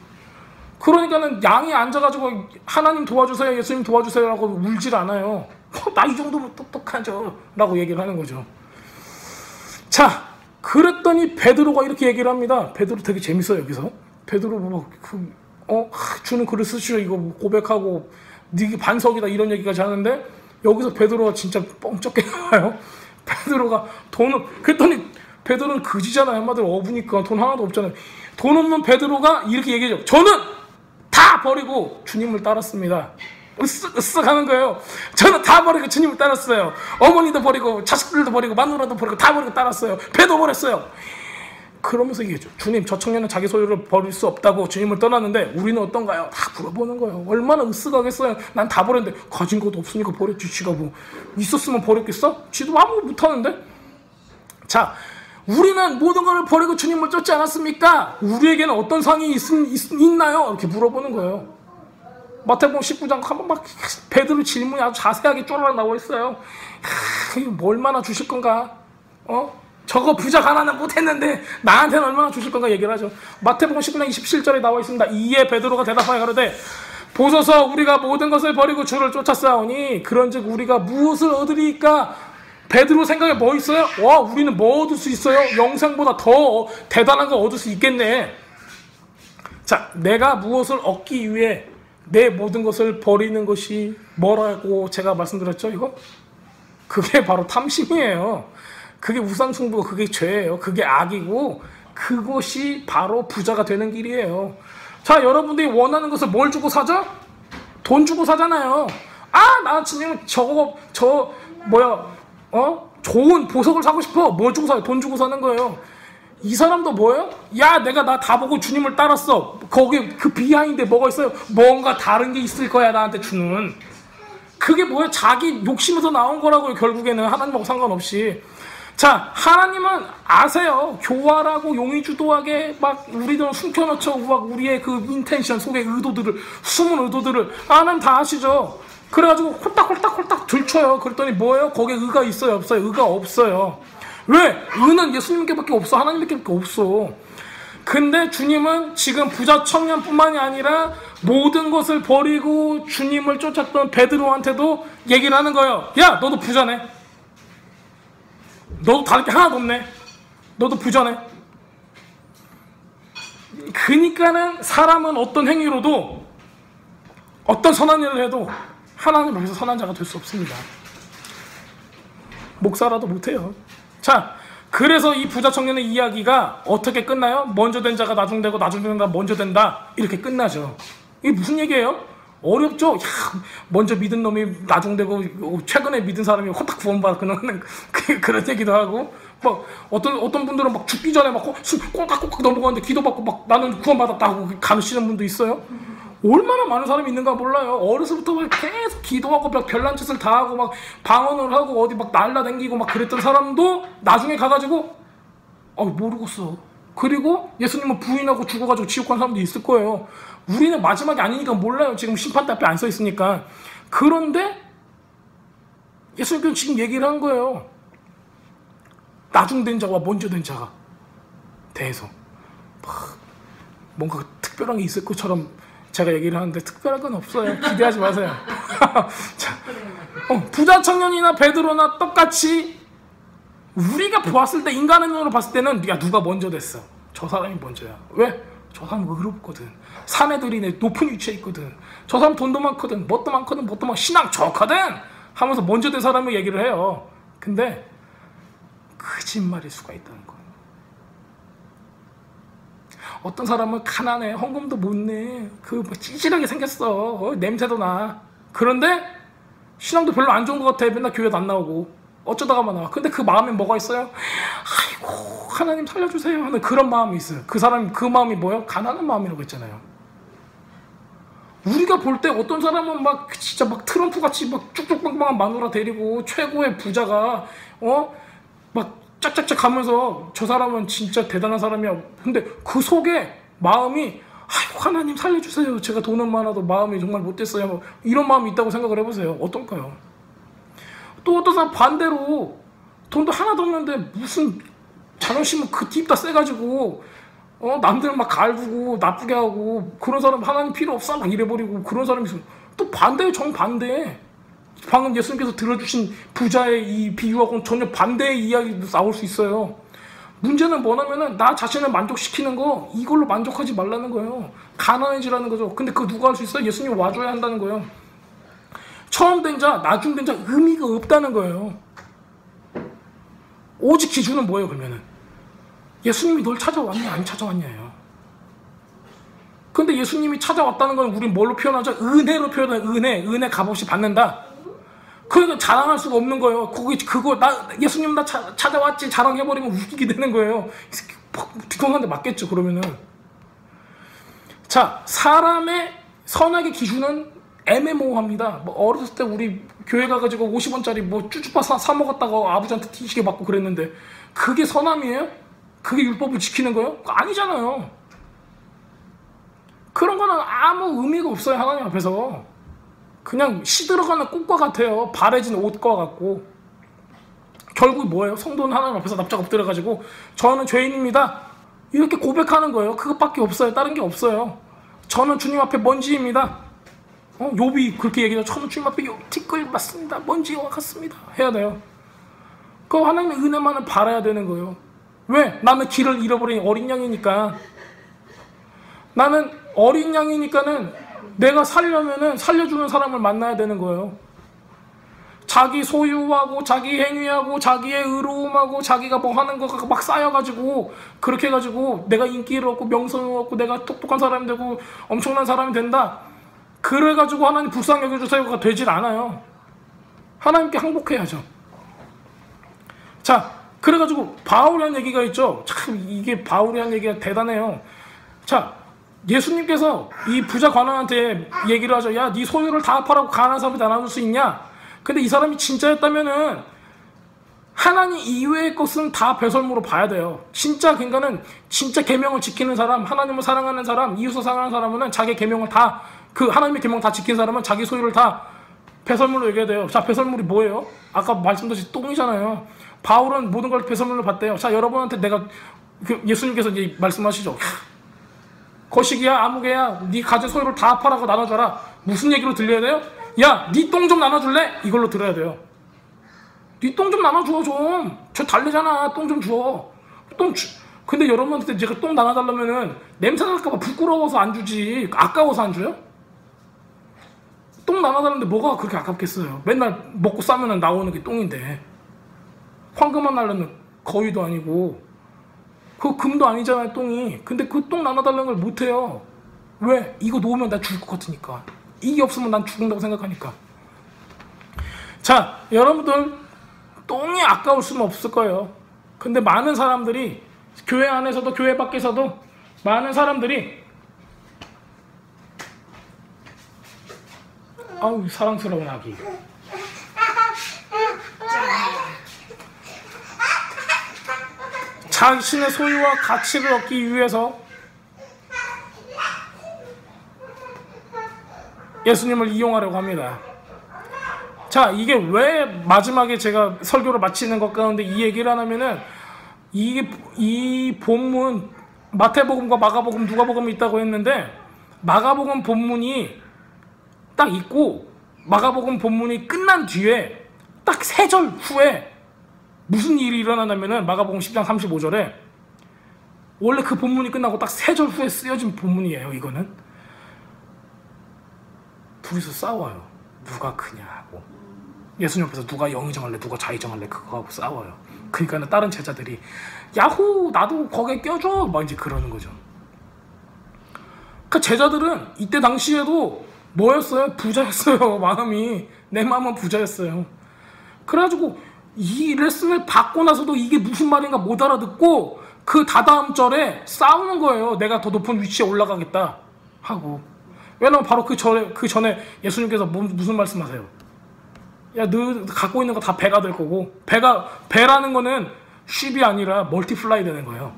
S1: 그러니까는 양이 앉아가지고 하나님 도와주세요, 예수님 도와주세요 라고 울질 않아요. 나 이 정도면 똑똑하죠 라고 얘기를 하는 거죠. 자, 그랬더니 베드로가 이렇게 얘기를 합니다. 베드로 되게 재밌어요. 여기서 베드로 주는 글을 쓰시오 이거 고백하고 네 반석이다 이런 얘기까지 하는데, 여기서 베드로가 진짜 뻥쩍게 나와요. 베드로가 그랬더니 베드로는 그지잖아요. 한마디로 어부니까 돈 하나도 없잖아요. 돈 없는 베드로가 이렇게 얘기해줘. 저는 다 버리고 주님을 따랐습니다. 으쓱 하는 거예요. 저는 다 버리고 주님을 따랐어요. 어머니도 버리고 자식들도 버리고 마누라도 버리고 다 버리고 따랐어요. 배도 버렸어요. 그러면서 얘기해줘. 주님, 저 청년은 자기 소유를 버릴 수 없다고 주님을 떠났는데 우리는 어떤가요? 다 물어보는 거예요. 얼마나 으쓱하겠어요. 난 다 버렸는데 가진 것도 없으니까 버렸지. 지가 뭐 있었으면 버렸겠어? 지도 아무것도 못하는데. 자, 우리는 모든 걸 버리고 주님을 쫓지 않았습니까? 우리에게는 어떤 상이 있나요? 이렇게 물어보는 거예요. 마태복음 19장 한번 막 베드로 질문이 아주 자세하게 쪼르륵 나와 있어요. 얼마나 주실 건가? 저거 부자 가난은 못했는데 나한테는 얼마나 주실 건가 얘기를 하죠. 마태복음 19장 27절에 나와 있습니다. 이에 베드로가 대답하여 가로되 보소서 우리가 모든 것을 버리고 주를 쫓았사오니 그런즉 우리가 무엇을 얻으리까? 베드로 생각에 뭐 있어요? 와, 우리는 뭐 얻을 수 있어요? 영생보다 더 대단한 거 얻을 수 있겠네. 자, 내가 무엇을 얻기 위해 내 모든 것을 버리는 것이 뭐라고 제가 말씀드렸죠? 이거? 그게 바로 탐심이에요. 그게 우상숭배고 그게 죄예요. 그게 악이고 그것이 바로 부자가 되는 길이에요. 자, 여러분들이 원하는 것을 뭘 주고 사죠? 돈 주고 사잖아요. 나 지금 좋은 보석을 사고 싶어. 뭘 주고 사요? 돈 주고 사는 거예요. 이 사람도 뭐예요? 야, 내가 나 다 보고 주님을 따랐어. 거기에 그 비하인드에 뭐가 있어요? 뭔가 다른 게 있을 거야, 나한테 주는. 그게 뭐예요? 자기 욕심에서 나온 거라고요, 결국에는. 하나님하고 상관없이. 자, 하나님은 아세요. 교활하고 용의주도하게 막 우리들은 숨겨놓죠. 막 우리의 그 인텐션 속의 의도들을, 숨은 의도들을. 하나님 다 아시죠? 그래가지고 홀딱홀딱 들춰요. 그랬더니 뭐예요? 거기에 의가 있어요? 없어요? 의가 없어요. 왜? 의는 예수님께밖에 없어. 하나님께밖에 없어. 근데 주님은 지금 부자 청년뿐만이 아니라 모든 것을 버리고 주님을 쫓았던 베드로한테도 얘기를 하는 거예요. 야, 너도 부자네. 너도 다를 게 하나도 없네. 너도 부자네. 그러니까는 사람은 어떤 행위로도 어떤 선한 일을 해도 하나님 앞에서 선한 자가 될 수 없습니다. 목사라도 못해요. 자, 그래서 이 부자 청년의 이야기가 어떻게 끝나요? 먼저 된 자가 나중되고 나중된 자가 먼저 된다. 이렇게 끝나죠. 이게 무슨 얘기예요? 어렵죠? 야, 먼저 믿은 놈이 나중되고 최근에 믿은 사람이 호딱 구원받는 그런 얘기도 하고, 막 어떤 분들은 막 죽기 전에 막 꼴깍꼴깍 넘어가는데 기도받고 막 나는 구원받았다 하고 가르치는 분도 있어요. 얼마나 많은 사람이 있는가 몰라요. 어려서부터 막 계속 기도하고 막 별난 짓을 다 하고 막 방언을 하고 어디 막 날라다니고 막 그랬던 사람도 나중에 가가지고 모르겠어. 그리고 예수님은 부인하고 죽어가지고 지옥 간 사람도 있을 거예요. 우리는 마지막이 아니니까 몰라요. 지금 심판대 앞에 안 서 있으니까. 그런데 예수님께서 지금 얘기를 한 거예요. 나중된 자와 먼저 된 자가 대해서 뭔가 특별한 게 있을 것처럼 제가 얘기를 하는데 특별한 건 없어요. 기대하지 마세요. 자, 부자 청년이나 베드로나 똑같이 우리가 보았을 때, 인간의 눈으로 봤을 때는 야, 누가 먼저 됐어? 저 사람이 먼저야. 왜? 저 사람 의롭거든. 사내들이 높은 위치에 있거든. 저 사람 돈도 많거든. 뭣도 많거든. 신앙 좋거든 하면서 먼저 된 사람을 얘기를 해요. 근데 거짓말일 수가 있다는 거예요. 어떤 사람은 가난해. 헌금도 못 내. 찌질하게 생겼어. 냄새도 나. 그런데 신앙도 별로 안 좋은 것 같아. 맨날 교회도 안 나오고. 어쩌다가만 나와. 근데 그 마음에 뭐가 있어요? 아이고, 하나님 살려주세요 하는 그런 마음이 있어요. 그 마음이 뭐예요? 가난한 마음이라고 했잖아요. 우리가 볼 때 어떤 사람은 막 진짜 막 트럼프 같이 막 쭉쭉빵빵한 마누라 데리고 최고의 부자가 막 짝짝짝 하면서 저 사람은 진짜 대단한 사람이야. 근데 그 속에 마음이 아이고 하나님 살려주세요. 제가 돈은 많아도 마음이 정말 못됐어요. 뭐 이런 마음이 있다고 생각을 해보세요. 어떨까요? 또 어떤 사람 반대로 돈도 하나도 없는데 무슨 자존심은 그 딥다 세가지고 남들 막 갈구고 나쁘게 하고 그런 사람 하나님 필요 없어 막 이래버리고 그런 사람이 있으면 또 반대에 정반대. 방금 예수님께서 들어주신 부자의 이 비유하고는 전혀 반대의 이야기도 나올 수 있어요. 문제는 뭐냐면은 나 자신을 만족시키는 거 이걸로 만족하지 말라는 거예요. 가난해지라는 거죠. 근데 그거 누가 할 수 있어요? 예수님 와줘야 한다는 거예요. 처음 된 자, 나중 된 자 의미가 없다는 거예요. 오직 기준은 뭐예요 그러면은? 예수님이 널 찾아왔냐 안 찾아왔냐예요. 근데 예수님이 찾아왔다는 건 우린 뭘로 표현하죠? 은혜로 표현해요. 은혜 값없이 받는다. 그러니까 자랑할 수가 없는 거예요. 예수님 나 찾아왔지 자랑해버리면 웃기게 되는 거예요. 뒤통수한테 맞겠죠 그러면은. 자, 사람의 선악의 기준은 애매모호합니다. 뭐 어렸을 때 우리 교회 가가지고 50원짜리 뭐 쭈쭈빠 사 먹었다가 아버지한테 티시게 맞고 그랬는데 그게 선함이에요? 그게 율법을 지키는 거예요? 아니잖아요. 그런 거는 아무 의미가 없어요 하나님 앞에서. 그냥 시들어가는 꽃과 같아요. 바래진 옷과 같고. 결국 뭐예요? 성도는 하나님 앞에서 납작 엎드려가지고 저는 죄인입니다 이렇게 고백하는 거예요. 그것밖에 없어요. 다른 게 없어요. 저는 주님 앞에 먼지입니다. 욥이 그렇게 얘기해요. 저는 주님 앞에 티끌 맞습니다. 먼지와 같습니다. 해야 돼요. 그 하나님의 은혜만을 바라야 되는 거예요. 왜? 나는 길을 잃어버린 어린 양이니까. 나는 어린 양이니까는 내가 살려면은 살려주는 사람을 만나야 되는 거예요. 자기 소유하고 자기 행위하고 자기의 의로움하고 자기가 뭐 하는 거가 막 쌓여가지고 그렇게 해가지고 내가 인기를 얻고 명성을 얻고 내가 똑똑한 사람이 되고 엄청난 사람이 된다. 그래가지고 하나님 불쌍히 여겨주세요가 되질 않아요. 하나님께 항복해야죠. 자, 그래가지고 바울이 한 얘기가 있죠. 참 이게 바울이 한 얘기가 대단해요. 자, 예수님께서 이 부자 관원한테 얘기를 하죠. 야, 네 소유를 다 팔아고 가난한 사람한테 나눠줄 수 있냐? 근데 이 사람이 진짜였다면은 하나님 이외의 것은 다 배설물로 봐야 돼요. 진짜 그러니까는 진짜 계명을 지키는 사람, 하나님을 사랑하는 사람, 이웃을 사랑하는 사람은 자기 계명을 다 그 하나님의 계명 다 지킨 사람은 자기 소유를 다 배설물로 여겨야 돼요. 자, 배설물이 뭐예요? 아까 말씀드린 똥이잖아요. 바울은 모든 걸 배설물로 봤대요. 자, 여러분한테 내가 예수님께서 이제 말씀하시죠. 거시기야 아무개야 네 가진 소유를 다 팔아고 나눠줘라. 무슨 얘기로 들려야 돼요? 야, 네 똥 좀 나눠줄래? 이걸로 들어야 돼요. 네 똥 좀 나눠줘 좀. 저 달래잖아. 똥 좀 줘. 근데 여러분한테 제가 똥 나눠달라면은 냄새 날까봐 부끄러워서 안 주지. 아까워서 안 줘요? 똥 나눠달라는데 뭐가 그렇게 아깝겠어요. 맨날 먹고 싸면은 나오는 게 똥인데 황금만 날려면 거위도 아니고 그 금도 아니잖아요 똥이. 근데 그 똥 나눠달라는 걸 못해요. 왜? 이거 놓으면 나 죽을 것 같으니까. 이게 없으면 난 죽는다고 생각하니까. 자, 여러분들 똥이 아까울 수는 없을 거예요. 근데 많은 사람들이 교회 안에서도 교회 밖에서도 많은 사람들이 아우 사랑스러운 아기 자신의 소유와 가치를 얻기 위해서 예수님을 이용하려고 합니다. 자, 이게 왜 마지막에 제가 설교를 마치는 것 가운데 이 얘기를 하냐면은 이 본문 마태복음과 마가복음 누가복음이 있다고 했는데 마가복음 본문이 딱 있고 마가복음 본문이 끝난 뒤에 딱 3절 후에 무슨 일이 일어나냐면은 마가복음 10장 35절에 원래 그 본문이 끝나고 딱 3절 후에 쓰여진 본문이에요. 이거는 둘이서 싸워요. 누가 크냐 하고 예수님 앞에서 누가 영의정할래 누가 좌의정할래 그거 하고 싸워요. 그러니까 다른 제자들이 야호 나도 거기에 껴줘 막 이제 그러는 거죠. 그 제자들은 이때 당시에도 뭐였어요? 부자였어요. 마음이 내 마음은 부자였어요. 그래가지고 이 레슨을 받고 나서도 이게 무슨 말인가 못 알아듣고 그 다다음 절에 싸우는 거예요. 내가 더 높은 위치에 올라가겠다 하고 왜냐면 바로 그 전에 예수님께서 무슨 말씀하세요? 야, 너 갖고 있는 거 다 배가 될 거고, 배라는 거는 쉽이 아니라 멀티플라이 되는 거예요.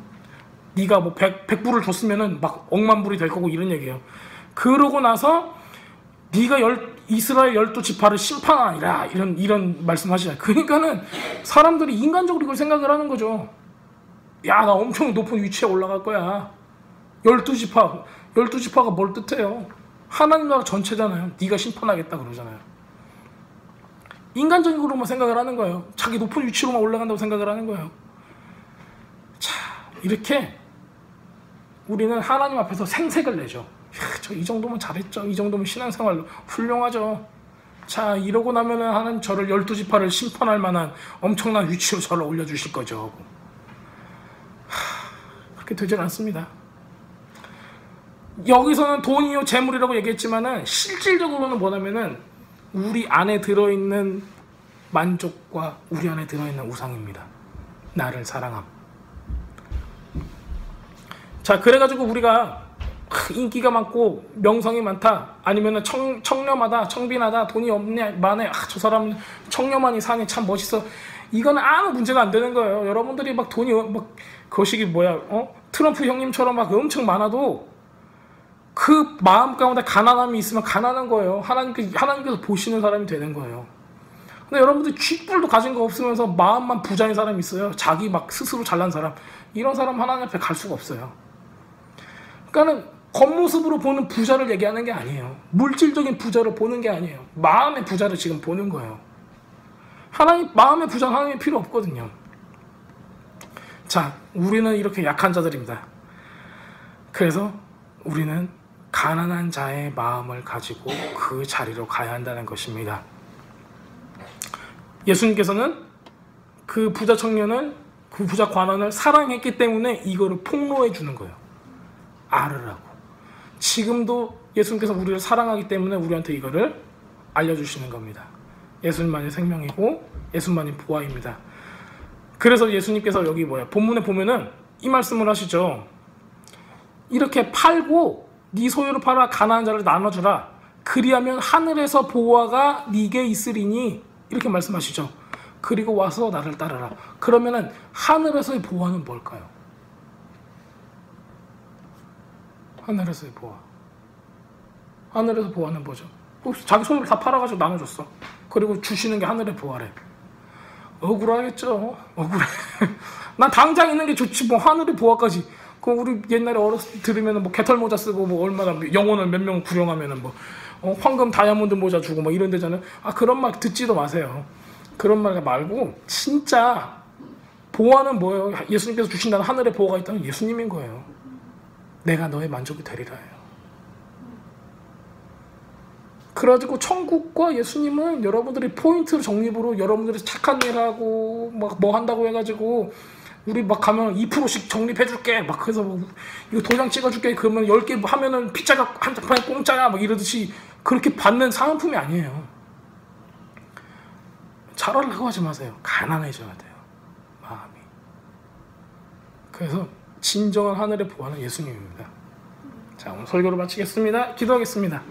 S1: 네가 뭐 100불을 줬으면은 막 억만 불이 될 거고 이런 얘기예요. 그러고 나서 네가 이스라엘 12지파를 심판하니라 이런 말씀하시잖아요. 그러니까는 사람들이 인간적으로 이걸 생각을 하는 거죠. 야, 나 엄청 높은 위치에 올라갈 거야. 12지파가 뭘 뜻해요? 하나님 나라 전체잖아요. 네가 심판하겠다 그러잖아요. 인간적으로만 생각을 하는 거예요. 자기 높은 위치로만 올라간다고 생각을 하는 거예요. 자, 이렇게 우리는 하나님 앞에서 생색을 내죠. 저 이 정도면 잘했죠. 이 정도면 신앙생활 훌륭하죠. 자, 이러고 나면은 하나님 저를 12지파를 심판할 만한 엄청난 위치로 저를 올려주실 거죠. 그렇게 되질 않습니다. 여기서는 돈이요 재물이라고 얘기했지만은 실질적으로는 뭐냐면은 우리 안에 들어있는 만족과 우리 안에 들어있는 우상입니다. 나를 사랑함. 자, 그래가지고 우리가 인기가 많고 명성이 많다, 아니면은 청렴하다, 청빈하다, 돈이 없냐, 많네, 저 사람은 청렴하니 사니 참 멋있어, 이거는 아무 문제가 안 되는 거예요. 여러분들이 막 돈이 막 거시기 뭐야, 트럼프 형님처럼 막 엄청 많아도 그 마음 가운데 가난함이 있으면 가난한 거예요. 하나님께서 보시는 사람이 되는 거예요. 근데 여러분들 쥐뿔도 가진 거 없으면서 마음만 부자인 사람이 있어요. 자기 막 스스로 잘난 사람, 이런 사람 하나님 앞에 갈 수가 없어요. 그러니까는 겉모습으로 보는 부자를 얘기하는 게 아니에요. 물질적인 부자를 보는 게 아니에요. 마음의 부자를 지금 보는 거예요. 마음의 부자는 하나님이 필요 없거든요. 자, 우리는 이렇게 약한 자들입니다. 그래서 우리는 가난한 자의 마음을 가지고 그 자리로 가야 한다는 것입니다. 예수님께서는 그 부자 청년을, 그 부자 관원을 사랑했기 때문에 이거를 폭로해 주는 거예요. 알으라고. 지금도 예수님께서 우리를 사랑하기 때문에 우리한테 이거를 알려주시는 겁니다. 예수님만이 생명이고 예수님만이 보아입니다. 그래서 예수님께서 여기 본문에 보면은 이 말씀을 하시죠. 이렇게 팔고 네 소유를 팔아 가난한 자를 나눠주라. 그리하면 하늘에서 보화가 네게 있으리니, 이렇게 말씀하시죠. 그리고 와서 나를 따르라. 그러면은 하늘에서의 보화는 뭘까요? 하늘에서의 보화. 하늘에서 보화는 뭐죠? 자기 소유를 다 팔아가지고 나눠줬어. 그리고 주시는 게 하늘의 보화래. 억울하겠죠. 억울해. 난 당장 있는 게 좋지 뭐 하늘의 보화까지. 그 우리 옛날에 어렸을 때 들으면은 뭐 개털 모자 쓰고 뭐 얼마나 영혼을 몇 명 구령하면은 뭐 황금 다이아몬드 모자 주고 뭐 이런 데잖아요. 그런 말 듣지도 마세요. 그런 말 말고 진짜 보화는 뭐예요? 예수님께서 주신다는 하늘의 보화가 있다면 예수님인 거예요. 내가 너의 만족이 되리라 해요. 그래가지고 천국과 예수님은 여러분들이 포인트 적립으로 여러분들이 착한 일 하고 막 뭐 한다고 해가지고 우리 막 가면 2%씩 적립해줄게 막 그래서 뭐 이거 도장 찍어줄게 그러면 10개 하면은 피자가 한 판에 공짜야 막 이러듯이 그렇게 받는 상품이 아니에요. 잘하려고 하지 마세요. 가난해져야 돼요. 마음이. 그래서 진정한 하늘의 보화는 예수님입니다. 자, 오늘 설교를 마치겠습니다. 기도하겠습니다.